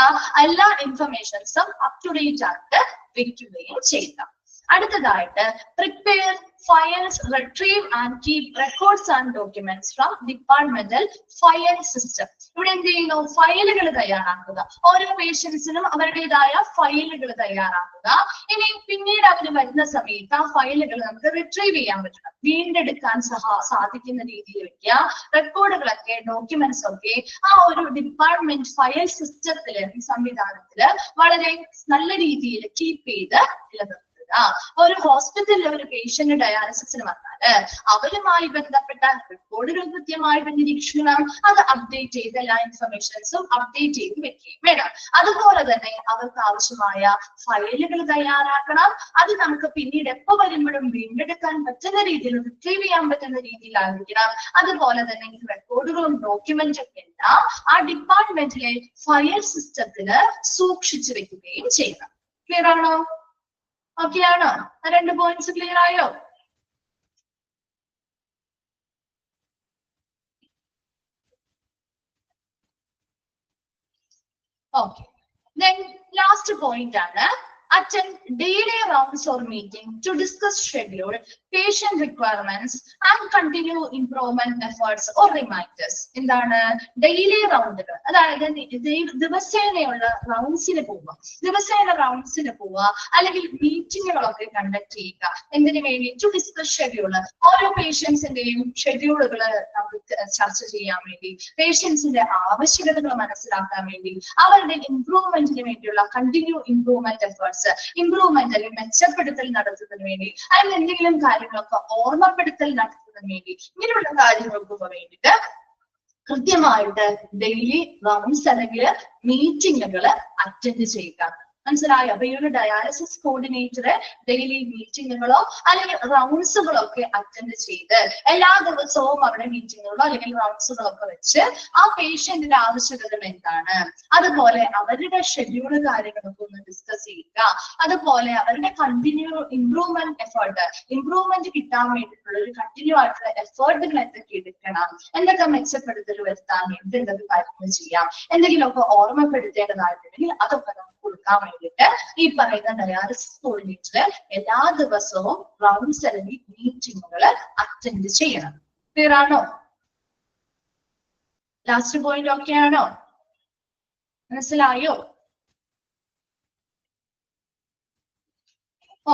എല്ലാ ഇൻഫർമേഷൻസും അപ് ടു ഡേറ്റ് ആയിട്ട് വെക്കുകയും ചെയ്യുക. അടുത്തതായിട്ട് prepare files, retrieve and keep records and documents from departmental file system. ഇവിടെ എന്ത് ചെയ്യുന്നു? ഫയലുകൾ തയ്യാറാക്കുക. ഓരോ പേഷ്യൻസിനും അവരുടേതായ ഫയലുകൾ തയ്യാറാക്കുക. ഇനി പിന്നീട് അവർ വരുന്ന സമയത്ത് ആ ഫയലുകൾ നമുക്ക് റിട്രീവ് ചെയ്യാൻ പറ്റണം, വീണ്ടെടുക്കാൻ സാധിക്കുന്ന രീതിയിൽ വെക്കുക. റെക്കോർഡുകളൊക്കെ ഡോക്യുമെന്റ്സ് ഒക്കെ ആ ഒരു ഡിപ്പാർട്ട്മെന്റ് ഫയൽ സിസ്റ്റത്തില് സംവിധാനത്തില് വളരെ നല്ല രീതിയിൽ കീപ്പ് ചെയ്ത് നിലനിർത്തുക. ഒരു ഹോസ്പിറ്റലിൽ ഒരു പേഷ്യന്റ് ഡയാലിസിസിന് വന്നാല് അവരുമായി ബന്ധപ്പെട്ട റെക്കോർഡുകൾ കൃത്യമായിട്ട് നിരീക്ഷിക്കണം, അത് അപ്ഡേറ്റ് ചെയ്ത് എല്ലാ ഇൻഫർമേഷൻസും അപ്ഡേറ്റ് ചെയ്ത് വെക്കുകയും വേണം. അതുപോലെ തന്നെ അവർക്ക് ആവശ്യമായ ഫയലുകൾ തയ്യാറാക്കണം. അത് നമുക്ക് പിന്നീട് എപ്പോ വരുമ്പോഴും വീണ്ടെടുക്കാൻ പറ്റുന്ന രീതിയിൽ, റിട്രീവ് ചെയ്യാൻ പറ്റുന്ന രീതിയിലായിരിക്കണം. അതുപോലെ തന്നെ ഈ റെക്കോർഡുകളും ഡോക്യുമെന്റും എല്ലാം ആ ഡിപ്പാർട്ട്മെന്റിലെ ഫയൽ സിസ്റ്റത്തില് സൂക്ഷിച്ചു വെക്കുകയും ചെയ്യണം. ക്ലിയർ ആണോ? ഓക്കെ ആണോ? രണ്ട് പോയിന്റ്സ് ക്ലിയർ ആയോ? ഓക്കെ, then ലാസ്റ്റ് പോയിന്റ് ആണ് attend daily rounds or meeting to discuss schedule, patient requirements and continue improvement efforts or reminders. എന്താണ് ഡെയിലി റൗണ്ടുകൾ, അതായത് ദിവസേനയുള്ള റൗണ്ട്സിന് പോവുക, അല്ലെങ്കിൽ മീറ്റിങ്ങുകളൊക്കെ കണ്ടക്ട് ചെയ്യുക. എന്തിനു വേണ്ടി? ടു ഡിസ്കസ് ഷെഡ്യൂൾ, ഓരോ പേഷ്യൻസിന്റെയും ഷെഡ്യൂളുകൾ നമുക്ക് ചർച്ച ചെയ്യാൻ വേണ്ടി, പേഷ്യൻസിന്റെ ആവശ്യകതകൾ മനസ്സിലാക്കാൻ വേണ്ടി, അവരുടെ ഇംപ്രൂവ്മെന്റിന് വേണ്ടിയുള്ള കണ്ടിന്യൂ ഇംപ്രൂവ്മെന്റ് എഫേർട്സ്, ഇംപ്രൂവ്മെന്റ് അല്ലെങ്കിൽ മെച്ചപ്പെടുത്തൽ നടത്തുന്നതിന് വേണ്ടി, അല്ലെങ്കിൽ എന്തെങ്കിലും കാര്യങ്ങളൊക്കെ ഓർമ്മപ്പെടുത്തൽ നടത്തുന്നതിന് വേണ്ടി, ഇങ്ങനെയുള്ള കാര്യങ്ങൾക്കൊക്കെ വേണ്ടിയിട്ട് കൃത്യമായിട്ട് ഡെയിലി റൗണ്ട്സ് അല്ലെങ്കിൽ മീറ്റിങ്ങുകൾ അറ്റൻഡ് ചെയ്യുക. മനസ്സിലായോ? അപ്പൊ ഈ ഒരു ഡയാലിസിസ് കോർഡിനേറ്റർ ഡെയിലി മീറ്റിങ്ങുകളോ അല്ലെങ്കിൽ റൗണ്ട്സുകളോ ഒക്കെ അറ്റൻഡ് ചെയ്ത് എല്ലാ ദിവസവും അവിടെ മീറ്റിങ്ങുകളോ അല്ലെങ്കിൽ റൗണ്ട്സുകളൊക്കെ വെച്ച് ആ പേഷ്യന്റിന്റെ ആവശ്യകതകൾ എന്താണ്, അതുപോലെ അവരുടെ ഷെഡ്യൂൾ കാര്യങ്ങളൊക്കെ ഒന്ന് ഡിസ്കസ് ചെയ്യുക. അതുപോലെ അവരുടെ കണ്ടിന്യൂ ഇംപ്രൂവ്മെന്റ് കിട്ടാൻ വേണ്ടിയിട്ടുള്ള ഒരു കണ്ടിന്യൂ ആയിട്ടുള്ള എഫേർട്ടുകൾ എന്തൊക്കെ എടുക്കണം, എന്തൊക്കെ മെച്ചപ്പെടുത്തൽ വരുത്താൻ വേണ്ടി എന്തൊക്കെ കാര്യങ്ങൾ ചെയ്യാം, എന്തെങ്കിലുമൊക്കെ ഓർമ്മപ്പെടുത്തേണ്ടതായിട്ടുണ്ടെങ്കിൽ അതൊക്കെ നമുക്ക് കൊടുക്കാൻ വേണ്ടിയിട്ട് ഈ പറയുന്ന ഡയാലിസിസ് കോർഡിനേറ്റർ എല്ലാ ദിവസവും റൗണ്ട്സ് അല്ലെങ്കിൽ മീറ്റിങ്ങുകൾ അറ്റൻഡ് ചെയ്യണം. ക്ലിയർ ആണോ? ലാസ്റ്റ് പോയിന്റ് ഓക്കെ ആണോ? മനസ്സിലായോ?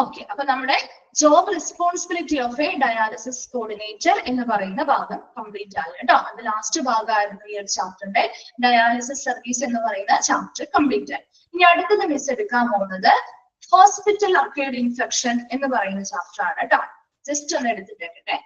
ഓക്കെ, അപ്പൊ നമ്മുടെ job responsibility of a dialysis coordinator എന്ന് പറയുന്ന ഭാഗം കംപ്ലീറ്റ് ആയി കേട്ടോ. അത് ലാസ്റ്റ് ഭാഗമായിരുന്നു ഈ ഒരു ചാപ്റ്ററിന്റെ ഡയാലിസിസ് സർവീസ് എന്ന് പറയുന്ന ചാപ്റ്റർ കംപ്ലീറ്റ് ആയി. ഇനി അടുത്തത് മിസ് എടുക്കാൻ പോകുന്നത് ഹോസ്പിറ്റൽ അക്വയർഡ് ഇൻഫെക്ഷൻ എന്ന് പറയുന്ന ചാപ്റ്റർ ആണ് കേട്ടോ. ജസ്റ്റ് ഒന്ന് എടുത്തിട്ടേ.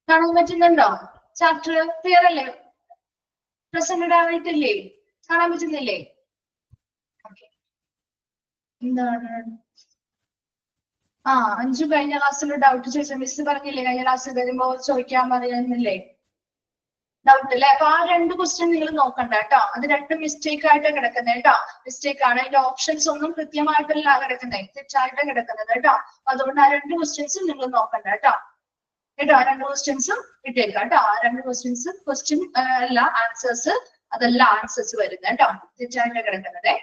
കാണാൻ പറ്റുന്നുണ്ടോ? ചാപ്റ്റർ ക്ലിയർ അല്ലേ? പ്രസന്റഡ് ആയിട്ടില്ലേ? കാണാൻ പറ്റുന്നില്ലേ? എന്താണ് അഞ്ചു കഴിഞ്ഞ ക്ലാസ്സിൽ ഡൗട്ട് ചോദിച്ച മിസ് പറഞ്ഞില്ലേ? കഴിഞ്ഞ ക്ലാസ്സിൽ വരുമ്പോ ചോദിക്കാൻ പറയുന്നില്ലേ ഡൗട്ട് അല്ലേ? അപ്പൊ ആ 2 ക്വസ്റ്റ്യൻ നിങ്ങൾ നോക്കണ്ട കേട്ടോ. അത് 2 മിസ്റ്റേക്ക് ആയിട്ട് കിടക്കുന്നത് കേട്ടോ. മിസ്റ്റേക്ക് ആണ്. അതിന്റെ ഓപ്ഷൻസ് ഒന്നും കൃത്യമായിട്ടല്ല കിടക്കുന്നത്, തെറ്റായിട്ട് കിടക്കുന്നത് കേട്ടോ. അതുകൊണ്ട് ആ 2 ക്വസ്റ്റ്യൻസും നിങ്ങൾ നോക്കണ്ട കേട്ടോ. ആ 2 ക്വസ്റ്റ്യൻസും ഇട്ടേക്കാം കേട്ടോ. ആ 2 ക്വസ്റ്റ്യൻസ് ക്വസ്റ്റ്യൻ അല്ല, ആൻസേഴ്സ് അതല്ല ആൻസേഴ്സ് വരുന്നത് കേട്ടോ. തെറ്റായിട്ട് കിടക്കുന്നത്.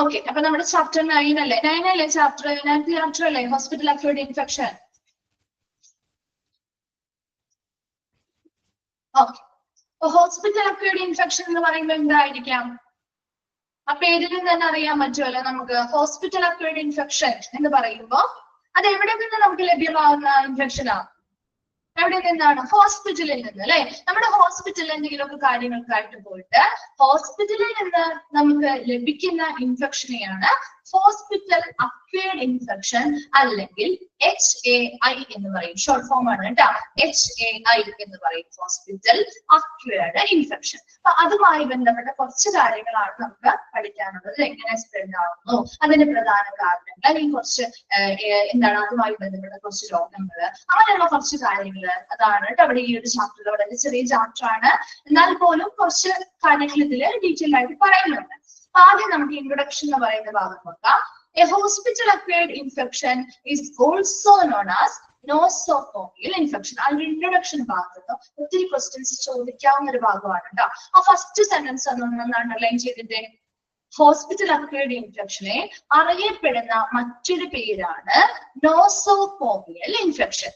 ഓക്കെ, അപ്പൊ നമ്മുടെ ചാപ്റ്റർ 9 അല്ലേ? 9 അല്ലേ ചാപ്റ്റർ? 9th ചാപ്റ്റർ അല്ലേ hospital acquired infection? Okay, hospital acquired infection എന്ന് പറയുമ്പോൾ എന്തായിരിക്കാം? ആ പേരിൽ നിന്ന് തന്നെ അറിയാൻ പറ്റുമല്ലോ നമുക്ക്. ഹോസ്പിറ്റൽ അക്വയർഡ് ഇൻഫെക്ഷൻ എന്ന് പറയുമ്പോൾ അത് എവിടെ നിന്ന് നമുക്ക് ലഭ്യമാകുന്ന ഇൻഫെക്ഷനാണ്? എവിടെ നിന്നാണ്? ഹോസ്പിറ്റലിൽ നിന്ന് അല്ലെ? നമ്മുടെ ഹോസ്പിറ്റലിൽ എന്തെങ്കിലുമൊക്കെ കാര്യങ്ങൾക്കായിട്ട് പോയിട്ട് ഹോസ്പിറ്റലിൽ നിന്ന് നമുക്ക് ലഭിക്കുന്ന ഇൻഫെക്ഷനെയാണ് ഹോസ്പിറ്റൽ അക്വയർഡ് ഇൻഫെക്ഷൻ അല്ലെങ്കിൽ HAI എന്ന് പറയും. ഷോർട്ട് ഫോം ആണ് കേട്ടോ. HAI എന്ന് പറയും, ഹോസ്പിറ്റൽ അക്വയർഡ് ഇൻഫെക്ഷൻ. അപ്പൊ അതുമായി ബന്ധപ്പെട്ട കുറച്ച് കാര്യങ്ങളാണ് നമുക്ക് പഠിക്കാനുള്ളത്. എങ്ങനെ സ്പ്രെഡ് ആവുന്നു, അതിന്റെ പ്രധാന കാരണങ്ങൾ, അല്ലെങ്കിൽ കുറച്ച് എന്താണ് അതുമായി ബന്ധപ്പെട്ട കുറച്ച് രോഗങ്ങൾ, അങ്ങനെയുള്ള കുറച്ച് കാര്യങ്ങൾ. അതാണ് കേട്ടോ അവിടെ ഈ ഒരു ചാപ്റ്റർ. വളരെ ചെറിയ ചാപ്റ്റർ ആണ്, എന്നാൽ പോലും കുറച്ച് കാര്യങ്ങൾ ഇതിൽ ഡീറ്റെയിൽ ആയിട്ട് പറയുന്നുണ്ട്. ആദ്യം നമുക്ക് ഇൻട്രൊഡക്ഷൻ എന്ന് പറയുന്ന ഭാഗം നോക്കാം. A hospital acquired infection is also known as nosocomial infection. അതിന്റെ ഇൻട്രൊഡക്ഷൻ ഭാഗത്ത് ഒത്തിരി ക്വസ്റ്റ്യൻസ് ചോദിക്കാവുന്ന ഒരു ഭാഗമാണ് കേട്ടോ. ആ ഫസ്റ്റ് സെന്റൻസ് ഒന്ന് അണ്ടർലൈൻ ചെയ്തിട്ട്, ഹോസ്പിറ്റൽ അക്വയർഡ് ഇൻഫെക്ഷനെ അറിയപ്പെടുന്ന മറ്റൊരു പേരാണ് നോസോകോമിയൽ ഇൻഫെക്ഷൻ.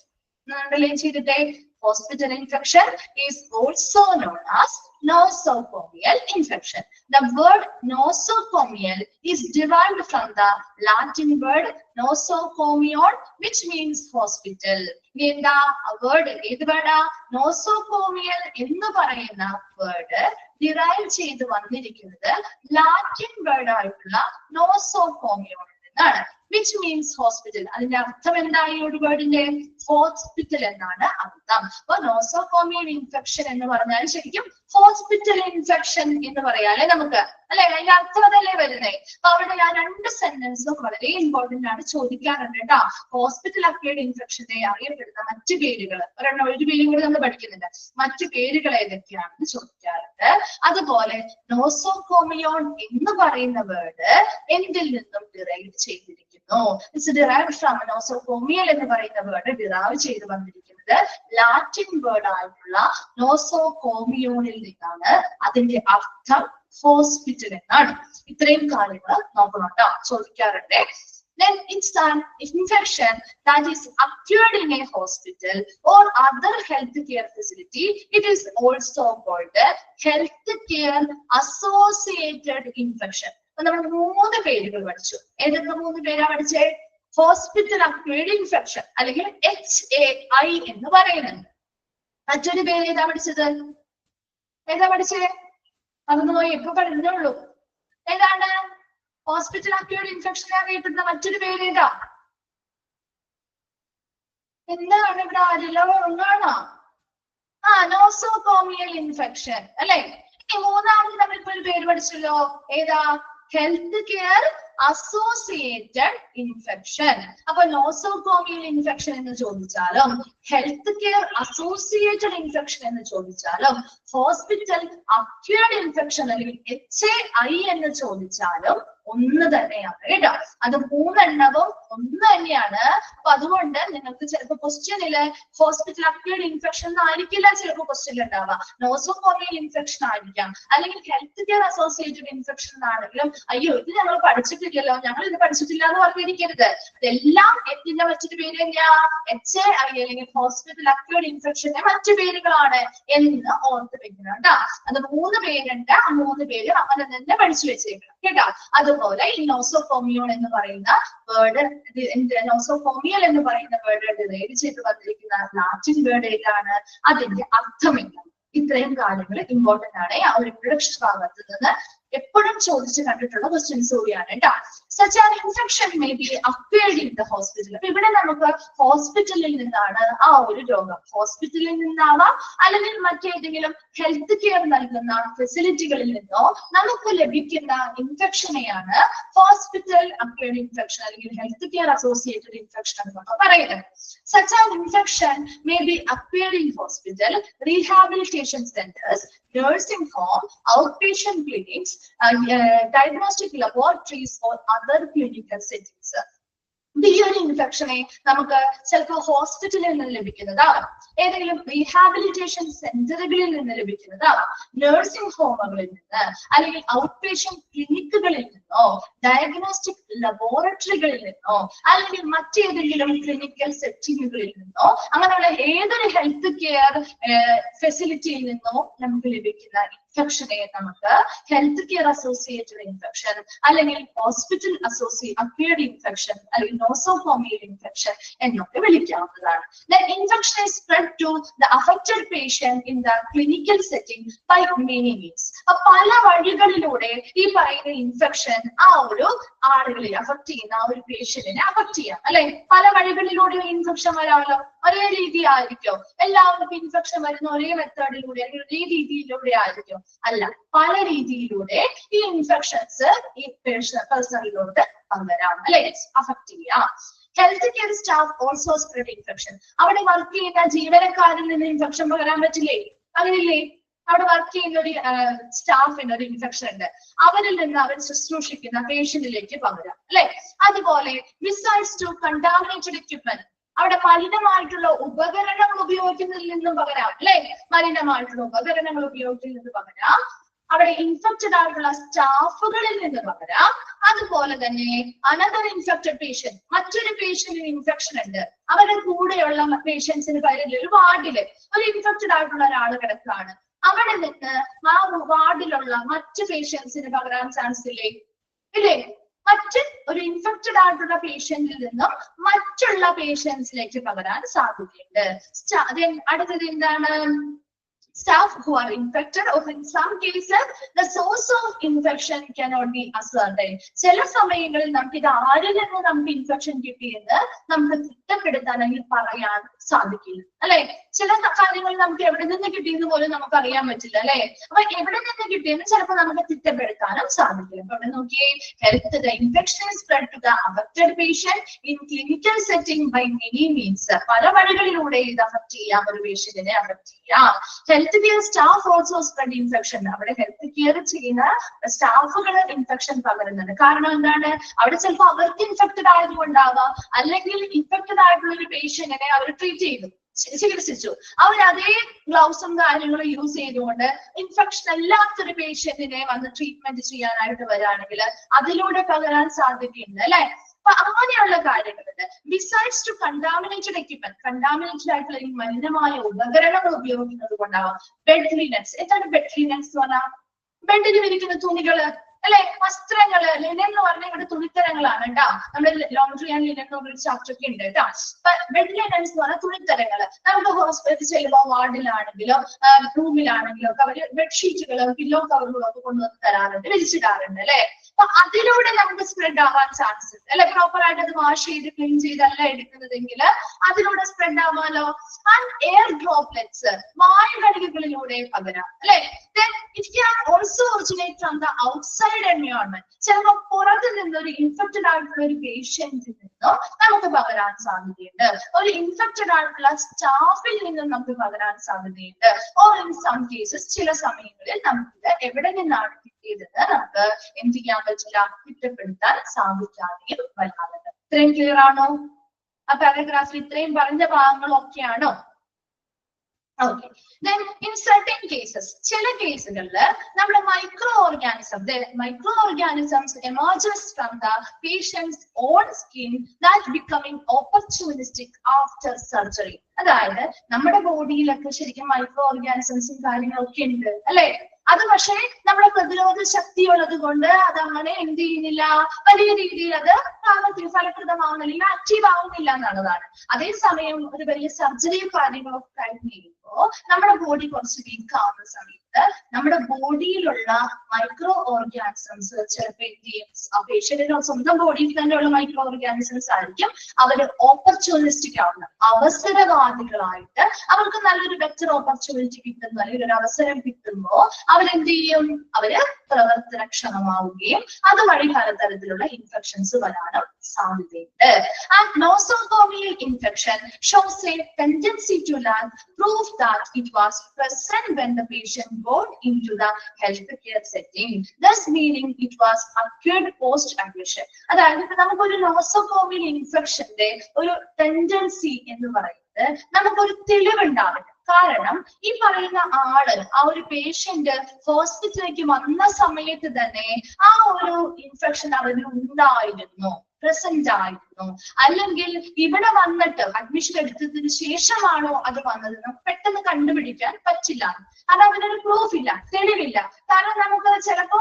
അണ്ടർലൈൻ ചെയ്തിട്ടേ, hospital infection is also known as nosocomial infection. The word nosocomial is derived from the Latin word nosocomion, which means hospital. എന്താ word ഏത് വേർഡാ? നോസോകോമിയൽ എന്ന് പറയുന്ന വേർഡ് ഡിറൈവ് ചെയ്ത് വന്നിരിക്കുന്നത് ലാറ്റിൻ വേർഡ് ആയിട്ടുള്ള നോസോകോമിയോൺ എന്നാണ്, വിച്ച് മീൻസ് ഹോസ്പിറ്റൽ. അതിന്റെ അർത്ഥം എന്താണ്? ഈ ഒരു വേർഡിന്റെ ഹോസ്പിറ്റൽ എന്നാണ് അർത്ഥം. അപ്പൊ നോസോകോമിയൽ ഇൻഫെക്ഷൻ എന്ന് പറഞ്ഞാൽ ശരിക്കും ഹോസ്പിറ്റൽ ഇൻഫെക്ഷൻ എന്ന് പറയാല്ലേ നമുക്ക്, അല്ലെ? അതിന്റെ അർത്ഥം അതല്ലേ വരുന്നേ. അപ്പൊ അവിടെ ഞാൻ 2 സെന്റൻസും വളരെ ഇമ്പോർട്ടന്റ് ആണ്, ചോദിക്കാറുണ്ട് കേട്ടോ. ഹോസ്പിറ്റൽ അക്വയർഡ് ഇൻഫെക്ഷനെ അറിയപ്പെടുന്ന മറ്റു പേരുകൾ ഒരു പേരും കൂടി നമ്മൾ പഠിക്കുന്നുണ്ട്. മറ്റു പേരുകൾ ഏതൊക്കെയാണെന്ന് ചോദിക്കാറുണ്ട്. അതുപോലെ നോസോകോമിയോൺ എന്ന് പറയുന്ന വേർഡ് എന്തിൽ നിന്നും ഡിറൈവ് ചെയ്തിരിക്കുന്നു? ഇറ്റ്സ് ഡിറൈവ്ഡ് ഫ്രം നോസോകോമിയൽ എന്ന് പറയുന്ന വേർഡ് ഡിറൈവ് ചെയ്ത് വന്നിരിക്കുന്നത് ലാറ്റിൻ വേർഡ് ആയിട്ടുള്ള നോസോകോമിയോണിൽ നിന്നാണ്. അതിന്റെ അർത്ഥം ഹോസ്പിറ്റൽ എന്നാണ്. ഇത്രയും കാര്യങ്ങൾ നോക്കണം കേട്ടോ, ചോദിക്കാറുണ്ട്. Then it's an infection that is occurred in a hospital or other healthcare facility. It is also called healthcare associated infection. നമ്മൾ 3 പേരുകൾ പഠിച്ചു. ഏതൊക്കെ 3 പേരാ പഠിച്ചേ? ഹോസ്പിറ്റൽ അക്വയർഡ് ഇൻഫെക്ഷൻ അല്ലെങ്കിൽ HAI എന്ന് പറയുന്നുണ്ട്. മറ്റൊരു പേര് ഏതാ പഠിച്ചത്? ഏതാ പഠിച്ചേ? അതൊന്ന് പോയി ഇപ്പൊ പറഞ്ഞുള്ളൂ. ഏതാണ് ഹോസ്പിറ്റൽ അക്വയർഡ് ഇൻഫെക്ഷൻ അറിയപ്പെടുന്ന മറ്റൊരു പേര് ഏതാ? എന്താണ് ഇവിടെ ആരെല്ലാം ഒന്നാണോ? നോസോകോമിയൽ ഇൻഫെക്ഷൻ അല്ലെ? ഈ മൂന്നാമത് നമ്മളിപ്പോ ഒരു പേര് പഠിച്ചല്ലോ. ഏതാ? Health care associated infection. അപ്പൊ നോസോകോമിയൽ ഇൻഫെക്ഷൻ എന്ന് ചോദിച്ചാലും ഹെൽത്ത് കെയർ അസോസിയേറ്റഡ് ഇൻഫെക്ഷൻ എന്ന് ചോദിച്ചാലും ഹോസ്പിറ്റൽ അക്വയർഡ് ഇൻഫെക്ഷൻ അല്ലെങ്കിൽ HAI എന്ന് ചോദിച്ചാലും ഒന്ന് തന്നെയാണ് കേട്ടോ. അത് 3 എണ്ണവും ഒന്ന് തന്നെയാണ്. അപ്പൊ അതുകൊണ്ട് നിങ്ങൾക്ക് ചിലപ്പോൾ ക്വസ്റ്റ്യനില് ഹോസ്പിറ്റൽ അക്വയർഡ് ഇൻഫെക്ഷൻ ആയിരിക്കില്ല ചിലപ്പോൾ ക്വസ്റ്റ്യൻ ഉണ്ടാവുക, നോസോകോമിയൽ ഇൻഫെക്ഷൻ ആയിരിക്കാം, അല്ലെങ്കിൽ ഹെൽത്ത് കെയർ അസോസിയേറ്റഡ് ഇൻഫെക്ഷൻ ആണെങ്കിലും അയ്യോ ഇത് ഞങ്ങൾ പഠിച്ചിട്ടില്ലല്ലോ, ഞങ്ങൾ ഇത് പഠിച്ചിട്ടില്ല എന്ന് പറഞ്ഞിരിക്കരുത്. ഇതെല്ലാം എന്തിന്റെ മറ്റൊരു പേര് തന്നെയാ? HAI അല്ലെങ്കിൽ ഹോസ്പിറ്റൽ അക്വയർഡ് ഇൻഫെക്ഷന്റെ മറ്റു പേരുകളാണ് എന്ന് ഓർത്ത് വെക്കണം കേട്ടോ. അത് 3 പേരുണ്ട്. ആ 3 പേര് അങ്ങനെ തന്നെ പഠിച്ചു വെച്ചേക്കണം കേട്ടോ. അതുപോലെ ഈ നോസോകോമിയോൺ എന്ന് പറയുന്ന വേർഡ്, നോസോകോമിയൽ എന്ന് പറയുന്ന വേർഡ് ഡിറൈവ് ചെയ്ത് വന്നിരിക്കുന്ന ലാറ്റിൻ വേർഡ് ഏതാണ്? അതിന്റെ അർത്ഥം എന്താണ്? ഇത്രയും കാര്യങ്ങൾ ഇമ്പോർട്ടന്റ് ആണ്. ആ ഒരു ഇൻട്രൊഡക്ഷൻ ഭാഗത്ത് നിന്ന് എപ്പോഴും ചോദിച്ചു കണ്ടിട്ടുള്ള ക്വസ്റ്റ്യൻസ് കൂടിയാണ് കേട്ടോ. Such an infection may be acquired in the hospital. അപ്പൊ ഇവിടെ നമുക്ക് ഹോസ്പിറ്റലിൽ നിന്നാണ് ആ ഒരു രോഗം, ഹോസ്പിറ്റലിൽ നിന്നാവാം അല്ലെങ്കിൽ മറ്റേതെങ്കിലും ഹെൽത്ത് കെയർ നൽകുന്ന ഫെസിലിറ്റികളിൽ നിന്നോ നമുക്ക് ലഭിക്കുന്ന ഇൻഫെക്ഷനെയാണ് ഹോസ്പിറ്റൽ അക്വയർഡ് ഇൻഫെക്ഷൻ അല്ലെങ്കിൽ ഹെൽത്ത് കെയർ അസോസിയേറ്റഡ് ഇൻഫെക്ഷൻ എന്നൊക്കെ പറയുന്നത്. Such an infection may be acquired in hospital, rehabilitation centers, nursing home, outpatient clinics, diagnostic laboratories or other clinical settings. ഈ ഒരു ഇൻഫെക്ഷനെ നമുക്ക് ചിലപ്പോൾ ഹോസ്പിറ്റലിൽ നിന്ന് ലഭിക്കുന്നതാവാം, ഏതെങ്കിലും റീഹാബിലിറ്റേഷൻ സെന്ററുകളിൽ നിന്ന് ലഭിക്കുന്നതാവാം, നഴ്സിംഗ് ഹോമുകളിൽ നിന്ന്, അല്ലെങ്കിൽ ഔട്ട് പേഷ്യന്റ് ക്ലിനിക്കുകളിൽ നിന്നോ, ഡയഗ്നോസ്റ്റിക് ലബോറട്ടറികളിൽ നിന്നോ, അല്ലെങ്കിൽ മറ്റേതെങ്കിലും ക്ലിനിക്കൽ സെറ്റിങ്ങുകളിൽ നിന്നോ, അങ്ങനെയുള്ള ഏതൊരു ഹെൽത്ത് കെയർ ഫെസിലിറ്റിയിൽ നിന്നോ നമുക്ക് ലഭിക്കുന്ന ഇൻഫെക്ഷനെ നമുക്ക് ഹെൽത്ത് കെയർ അസോസിയേറ്റഡ് ഇൻഫെക്ഷൻ അല്ലെങ്കിൽ ഹോസ്പിറ്റൽ അക്വയർഡ് ഇൻഫെക്ഷൻ അല്ലെങ്കിൽ നോസോകോമിയൽ ഇൻഫെക്ഷൻ എന്നൊക്കെ വിളിക്കാവുന്നതാണ്. The infection is spread to the affected patient in the clinical setting by many means. പല വഴികളിലൂടെ ഈ പറയുന്ന ഇൻഫെക്ഷൻ ആ ഒരു ആളുകളെ അഫക്ട് ചെയ്യുന്ന ആ ഒരു പേഷ്യന്റിനെ അഫക്ട് ചെയ്യാം അല്ലെ. പല വഴികളിലൂടെ ഇൻഫെക്ഷൻ വരാമല്ലോ. ഒരേ രീതി ആയിരിക്കും എല്ലാവർക്കും ഇൻഫെക്ഷൻ വരുന്ന ഒരേ മെത്തേഡിലൂടെ അല്ലെങ്കിൽ ഒരേ രീതിയിലൂടെ ആയിരിക്കും? അല്ല, പല രീതിയിലൂടെ ഈ ഇൻഫെക്ഷൻസ് ഈ പേഴ്സണിലോട്ട് പകരാം അല്ലെ, അഫക്ട് ചെയ്യാം. Health care staff also spread infection. അവിടെ വർക്ക് ചെയ്യുന്ന ജീവനക്കാരിൽ നിന്ന് ഇൻഫെക്ഷൻ പകരാൻ പറ്റില്ലേ? അങ്ങനെയില്ലേ? അവിടെ വർക്ക് ചെയ്യുന്ന ഒരു സ്റ്റാഫിന് ഒരു ഇൻഫെക്ഷൻ ഉണ്ട്, അവരിൽ നിന്ന് അവർ ശുശ്രൂഷിക്കുന്ന പേഷ്യന്റിലേക്ക് പകരാം അല്ലെ. അതുപോലെ മിസൈൽസ് ടു കണ്ടാമിനേറ്റഡ് എക്യുപ്മെന്റ്, അവിടെ മലിനമായിട്ടുള്ള ഉപകരണങ്ങൾ ഉപയോഗിക്കുന്നതിൽ നിന്നും പകരാം അല്ലെ. മലിനമായിട്ടുള്ള ഉപകരണങ്ങൾ ഉപയോഗിക്കുന്നതിൽ നിന്ന് പകരാം. അവിടെ ഇൻഫെക്റ്റഡ് ആയിട്ടുള്ള സ്റ്റാഫുകളിൽ നിന്ന് പകരാം. അതുപോലെ തന്നെ അനദർ ഇൻഫെക്റ്റഡ് പേഷ്യന്റ്, മറ്റൊരു പേഷ്യന്റിന് ഇൻഫെക്ഷൻ ഉണ്ട്, അവരുടെ കൂടെയുള്ള പേഷ്യൻസിന് പകരം ഒരു വാർഡില് ഒരു ഇൻഫെക്റ്റഡ് ആയിട്ടുള്ള ഒരാൾ കിടക്കുകയാണ്, അവിടെ നിന്ന് ആ വാർഡിലുള്ള മറ്റ് പേഷ്യൻസിന് പകരാൻ ചാൻസ് ഇല്ലേ? ഇല്ലേ? മറ്റ് ഒരു ഇൻഫെക്റ്റഡ് ആയിട്ടുള്ള പേഷ്യന്റിൽ നിന്നും മറ്റുള്ള പേഷ്യൻസിലേക്ക് പകരാൻ സാധ്യതയുണ്ട്. അടുത്തത് എന്താണ്? Staff who are infected, or in some cases the source of infection cannot be ascertained. ചില സമയങ്ങളിൽ നമുക്ക് ഇത് ആരിൽ നിന്ന് നമുക്ക് ഇൻഫെക്ഷൻ കിട്ടിയെന്ന് നമുക്ക് തിട്ടപ്പെടുത്താൻ അല്ലെങ്കിൽ പറയാൻ സാധിക്കില്ല, അല്ലെ? ചില കാര്യങ്ങൾ നമുക്ക് എവിടെ നിന്ന് കിട്ടിയെന്ന് പോലും നമുക്ക് അറിയാൻ പറ്റില്ല, അല്ലെ? അപ്പൊ എവിടെ നിന്ന് കിട്ടിയെന്ന് ചിലപ്പോൾ നമുക്ക് തിട്ടപ്പെടുത്താനും സാധിക്കില്ല. അപ്പൊ ഇവിടെ നോക്കിയേ, health the infection spread to the affected patient in clinical setting by many means. പല വഴികളിലൂടെ ഇത് അഫക്ട് ചെയ്യാം, ഒരു പേഷ്യന്റിനെ അഫക്ട് ചെയ്യാം. Health care staff also spread infection. അവിടെ ഹെൽത്ത് കെയർ ചെയ്യുന്ന സ്റ്റാഫുകൾ ഇൻഫെക്ഷൻ പകരുന്നുണ്ട്. കാരണം എന്താണ്? അവിടെ ചിലപ്പോൾ അവർക്ക് ഇൻഫെക്റ്റഡ് ആയതുകൊണ്ടാവാം, അല്ലെങ്കിൽ ഇൻഫെക്റ്റഡ് ആയിട്ടുള്ള ഒരു പേഷ്യന്റിനെ അവർ ട്രീറ്റ് ചെയ്തു, ചികിത്സിച്ചു, അവർ അതേ ഗ്ലൗസും കാര്യങ്ങളും യൂസ് ചെയ്തുകൊണ്ട് ഇൻഫെക്ഷൻ അല്ലാത്തൊരു പേഷ്യന്റിനെ വന്ന് ട്രീറ്റ്മെന്റ് ചെയ്യാനായിട്ട് വരികയാണെങ്കിൽ അതിലൂടെ പകരാൻ സാധ്യതയുണ്ട്, അല്ലെ? അപ്പൊ അങ്ങനെയുള്ള കാര്യങ്ങളുണ്ട്. Besides to contaminated equipment, contaminated ആയിട്ടുള്ള ഈ മലിനമായ ഉപകരണങ്ങൾ ഉപയോഗിക്കുന്നത് കൊണ്ടാവാം. Bed linens. എന്താണ് ബെഡ് ലിനൻസ് എന്ന് പറഞ്ഞാൽ? ബെഡിൽ വിരിക്കുന്ന തുണികള്, അല്ലെ? വസ്ത്രങ്ങള്. ലിനൻ എന്ന് പറഞ്ഞാൽ ഇവിടെ തുണിത്തരങ്ങളാണ് കേട്ടോ. നമ്മുടെ ലോണ്ടറി ആൻഡ് ലിനൻ ഒരു ചാപ്റ്റർ ഒക്കെ ഉണ്ട് കേട്ടോ. ബെഡ് ലിനൻസ് എന്ന് പറഞ്ഞാൽ തുണിത്തരങ്ങള്. നമുക്ക് ഹോസ്പിറ്റലിൽ ചെല്ലുമ്പോൾ വാർഡിലാണെങ്കിലോ റൂമിലാണെങ്കിലോ ഒക്കെ അവര് ബെഡ്ഷീറ്റുകളും പില്ലോ കവറുകളും ഒക്കെ കൊണ്ടുവന്ന് തരാറുണ്ട്, വിരിച്ചിടാറുണ്ട്, അല്ലെ? അപ്പൊ അതിലൂടെ നമുക്ക് സ്പ്രെഡ് ആവാൻ ചാൻസ് ഉണ്ട്, അല്ലെ? പ്രോപ്പർ ആയിട്ട് അത് വാഷ് ചെയ്ത് ക്ലീൻ ചെയ്തല്ല എടുക്കുന്നതെങ്കിൽ അതിലൂടെ സ്പ്രെഡ് ആവാലോ. ആൻഡ് എയർ ഡ്രോപ്ലെറ്റ്സ്, വായുകണികകളിലൂടെ പകരാം, അല്ലെ? It can also originate from the outside environment. ചിലപ്പോൾ പുറത്ത് നിന്ന് ഒരു ഇൻഫെക്റ്റഡ് ആയിട്ടുള്ള ഒരു പേഷ്യന്റിൽ നിന്നും നമുക്ക് പകരാൻ സാധ്യതയുണ്ട്. ഒരു ഇൻഫെക്റ്റഡ് ആയിട്ടുള്ള സ്റ്റാഫിൽ നിന്നും നമുക്ക് പകരാൻ സാധ്യതയുണ്ട്. ഓർ ഇൻ സം കേസസ്, ചില സമയങ്ങളിൽ നമുക്കിത് എവിടെ നിന്നാണ് കിട്ടിയതെന്ന് നമുക്ക് എന്ത് ചെയ്യാൻ പറ്റില്ല, കുറ്റപ്പെടുത്താൻ സാധിക്കാതെയും വരാറുണ്ട്. ഇത്രയും ക്ലിയർ ആണോ? ആ പാരഗ്രാഫിൽ ഇത്രയും പറഞ്ഞ ഭാഗങ്ങളൊക്കെയാണോ? Okay. Then in certain cases, ചില കേസുകളിൽ നമ്മുടെ micro organisms emerges from the patient's own skin that becoming opportunistic after surgery. അതായത് നമ്മുടെ ബോഡിയിലൊക്കെ ശരിക്കും മൈക്രോ ഓർഗാനിസംസും കാര്യങ്ങളൊക്കെ ഉണ്ട്, അല്ലെ? അത് പക്ഷേ നമ്മുടെ പ്രതിരോധ ശക്തി ഉള്ളത് കൊണ്ട് അത് അങ്ങനെ എന്ത് ചെയ്യുന്നില്ല, വലിയ രീതിയിൽ അത് ഫലപ്രദമാവുന്നില്ല, ആക്റ്റീവ് ആവുന്നില്ല എന്നുള്ളതാണ്. അതേസമയം ഒരു വലിയ സർജറിയും കാര്യങ്ങളൊക്കെ കഴിഞ്ഞ് നമ്മുടെ ബോഡി കുറച്ച് വീക്ക് ആവുന്ന സമയത്ത് നമ്മുടെ ബോഡിയിലുള്ള മൈക്രോ ഓർഗാനിസംസ് ചിലപ്പോൾ എന്ത് ചെയ്യും, ആ പേഷ്യന്റിന്റെ സ്വന്തം ബോഡിയിൽ തന്നെയുള്ള മൈക്രോ ഓർഗാനിസംസ് ആയിരിക്കും അവര് ഓപ്പർച്യൂണിസ്റ്റിക് ആവുന്നത്, അവസരവാദികളായിട്ട് അവർക്ക് നല്ലൊരു ബെറ്റർ ഓപ്പർച്യൂണിറ്റി കിട്ടുന്നു, അല്ലെങ്കിൽ ഒരു അവസരം കിട്ടുമ്പോ അവരെന്ത് ചെയ്യും, അവര് പ്രവർത്തനക്ഷമമാവുകയും അതുവഴി പലതരത്തിലുള്ള ഇൻഫെക്ഷൻസ് വരാനും സാധ്യതയുണ്ട്. And nosocomial infection shows a tendency to lack proof that it was present when the patient got into the healthcare setting, thus meaning it was occurred post admission. അതായത് നമുക്കൊരു നോസോകോമിയൽ ഇൻഫെക്ഷന്റെ ഒരു ടെൻഡൻസി എന്ന് പറയുന്നത് നമുക്കൊരു തെളിവുണ്ടാവില്ല. കാരണം ഈ പറയുന്ന ആള്, ആ ഒരു പേഷ്യന്റ് ഹോസ്പിറ്റലിലേക്ക് വന്ന സമയത്ത് തന്നെ ആ ഒരു ഇൻഫെക്ഷൻ അവന് ഉണ്ടായിരുന്നു, പ്രസന്റ് ആയിരുന്നു, അല്ലെങ്കിൽ ഇവിടെ വന്നിട്ട് അഡ്മിഷൻ എടുത്തതിന് ശേഷമാണോ അത് വന്നത് നമുക്ക് പെട്ടെന്ന് കണ്ടുപിടിക്കാൻ പറ്റില്ല. അത് അതിനൊരു പ്രൂഫ് ഇല്ല, തെളിവില്ല. കാരണം നമുക്ക് ചിലപ്പോ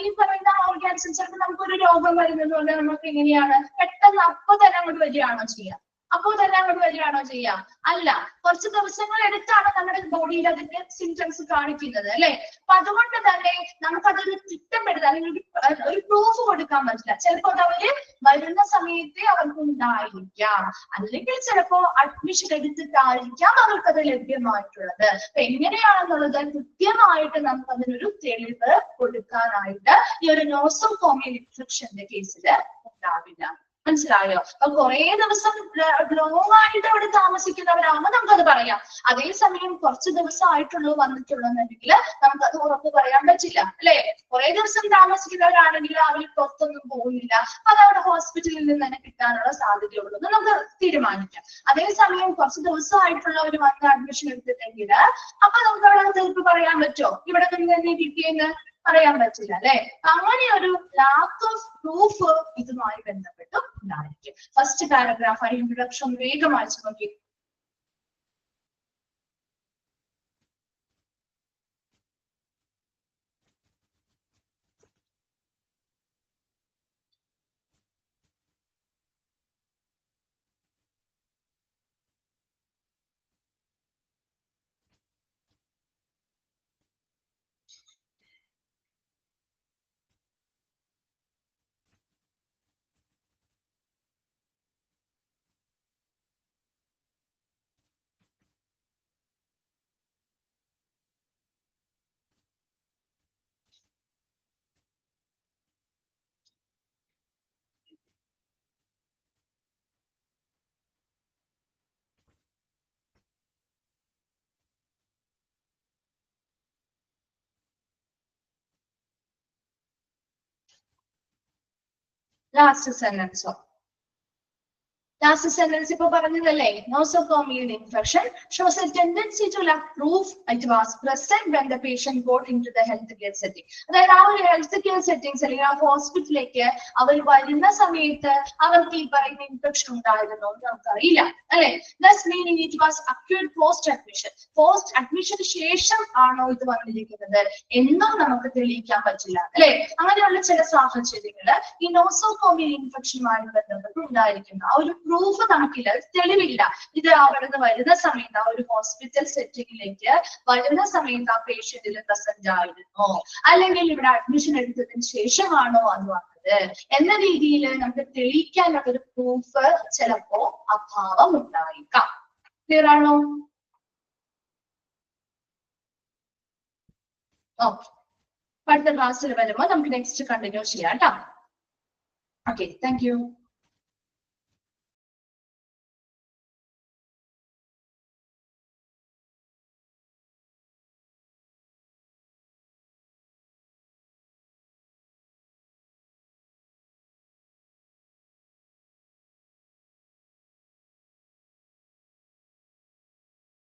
ഈ പറയുന്ന ഓർഗാനിസം ചിലപ്പോൾ നമുക്കൊരു രോഗം വരുന്നതുകൊണ്ട് നമുക്ക് എങ്ങനെയാണ് പെട്ടെന്ന് അപ്പൊ തന്നെ അങ്ങോട്ട് വരികയാണോ ചെയ്യാം, അപ്പോൾ തന്നെ അങ്ങോട്ട് വരികയാണോ ചെയ്യാം? അല്ല, കുറച്ച് ദിവസങ്ങൾ എടുത്താണ് നമ്മുടെ ബോഡിയിൽ അതിന്റെ സിംറ്റംസ് കാണിക്കുന്നത്, അല്ലെ? അപ്പൊ അതുകൊണ്ട് തന്നെ നമുക്കതൊരു തിട്ടപ്പെടുത്താൻ അല്ലെങ്കിൽ ഒരു പ്രൂഫ് കൊടുക്കാൻ പറ്റില്ല. ചിലപ്പോൾ അത് അവര് വരുന്ന സമയത്തെ അവർക്ക് ഉണ്ടായിരിക്കാം, അല്ലെങ്കിൽ ചിലപ്പോ അഡ്മിഷൻ എടുത്തിട്ടായിരിക്കാം അവർക്കത് ലഭ്യമായിട്ടുള്ളത്. അപ്പൊ എങ്ങനെയാണെന്നുള്ളത് കൃത്യമായിട്ട് നമുക്ക് അതിനൊരു തെളിവ് കൊടുക്കാനായിട്ട് ഈ ഒരു നോസോകോമിയൽ ഇൻഫെക്ഷന്റെ കേസിൽ ഉണ്ടാവില്ല. മനസ്സിലായോ? അപ്പൊ കുറെ ദിവസം ലോങ് ആയിട്ട് അവിടെ താമസിക്കുന്നവരാകുമ്പോൾ നമുക്കത് പറയാം. അതേസമയം കുറച്ച് ദിവസം ആയിട്ടുള്ളൂ വന്നിട്ടുള്ളൂ എന്നുണ്ടെങ്കിൽ നമുക്കത് ഉറപ്പ് പറയാൻ പറ്റില്ല അല്ലെ? കുറെ ദിവസം താമസിക്കുന്നവരാണെങ്കിൽ അവർ പുറത്തൊന്നും പോകുന്നില്ല, അത് അവിടെ ഹോസ്പിറ്റലിൽ നിന്ന് തന്നെ കിട്ടാനുള്ള സാധ്യതയുള്ളൂ എന്ന് നമുക്ക് തീരുമാനിക്കാം. അതേസമയം കുറച്ച് ദിവസമായിട്ടുള്ളവർ വന്ന് അഡ്മിഷൻ എടുത്തിട്ടുണ്ടെങ്കിൽ അപ്പൊ നമുക്ക് അവിടെ തീർപ്പ് പറയാൻ പറ്റുമോ ഇവിടെ തന്നെ കിട്ടിയെന്ന് പറയാൻ പറ്റില്ല അല്ലെ? അങ്ങനെ ഒരു ലാക്ക് ഓഫ് പ്രൂഫ് ഇതുമായി ബന്ധപ്പെട്ട് ഉണ്ടായിരിക്കും. ഫസ്റ്റ് പാരഗ്രാഫ് ഇൻട്രൊഡക്ഷൻ വേഗം വായിച്ചു നോക്കി. ലാസ്റ്റ് സെന്റൻസോ? ലാസ്റ്റ് സെന്റൻസ് ഇപ്പൊ പറഞ്ഞതല്ലേ, nosocomial infection shows a tendency to lack proof it was present when the patient got into the healthcare setting. അതായത് ആ ഒരു ഹെൽത്ത് കെയർ സെറ്റിംഗ്സ് അല്ലെങ്കിൽ ആ ഹോസ്പിറ്റലിലേക്ക് അവർ വരുന്ന സമയത്ത് അവർക്ക് ഈ പറയുന്ന ഇൻഫെക്ഷൻ ഉണ്ടായിരുന്നോ എന്ന് നമുക്കറിയില്ല അല്ലെ? Thus meaning it was acute post admission. Post അഡ്മിഷന് ശേഷം ആണോ ഇത് വന്നിരിക്കുന്നത് എന്നും നമുക്ക് തെളിയിക്കാൻ പറ്റില്ല അല്ലെ? അങ്ങനെയുള്ള ചില സാഹചര്യങ്ങള് ഈ നോസോകോമിയൽ ഇൻഫെക്ഷനുമായി ബന്ധപ്പെട്ട് ഉണ്ടായിരിക്കുന്ന ആ ഒരു പ്രൂഫ് നമുക്കില്ല, തെളിവില്ല. ഇത് അവിടുന്ന് വരുന്ന സമയത്ത് ആ ഒരു ഹോസ്പിറ്റൽ സെറ്റിംഗിലേക്ക് വരുന്ന സമയത്ത് ആ പേഷ്യന്റിൽ പ്രസന്റ് ആയിരുന്നോ അല്ലെങ്കിൽ ഇവിടെ അഡ്മിഷൻ എടുത്തതിന് ശേഷമാണോ അത് വന്നത് എന്ന രീതിയിൽ നമുക്ക് തെളിയിക്കാനുള്ള ഒരു പ്രൂഫ് ചിലപ്പോ അഭാവം ഉണ്ടായിരിക്കാം. ക്ലിയർ ആണോ? ഓക്കെ, അടുത്ത ക്ലാസ്സിൽ വരുമ്പോൾ നമുക്ക് നെക്സ്റ്റ് കണ്ടിന്യൂ ചെയ്യാം കേട്ടോ. Okay, thank you.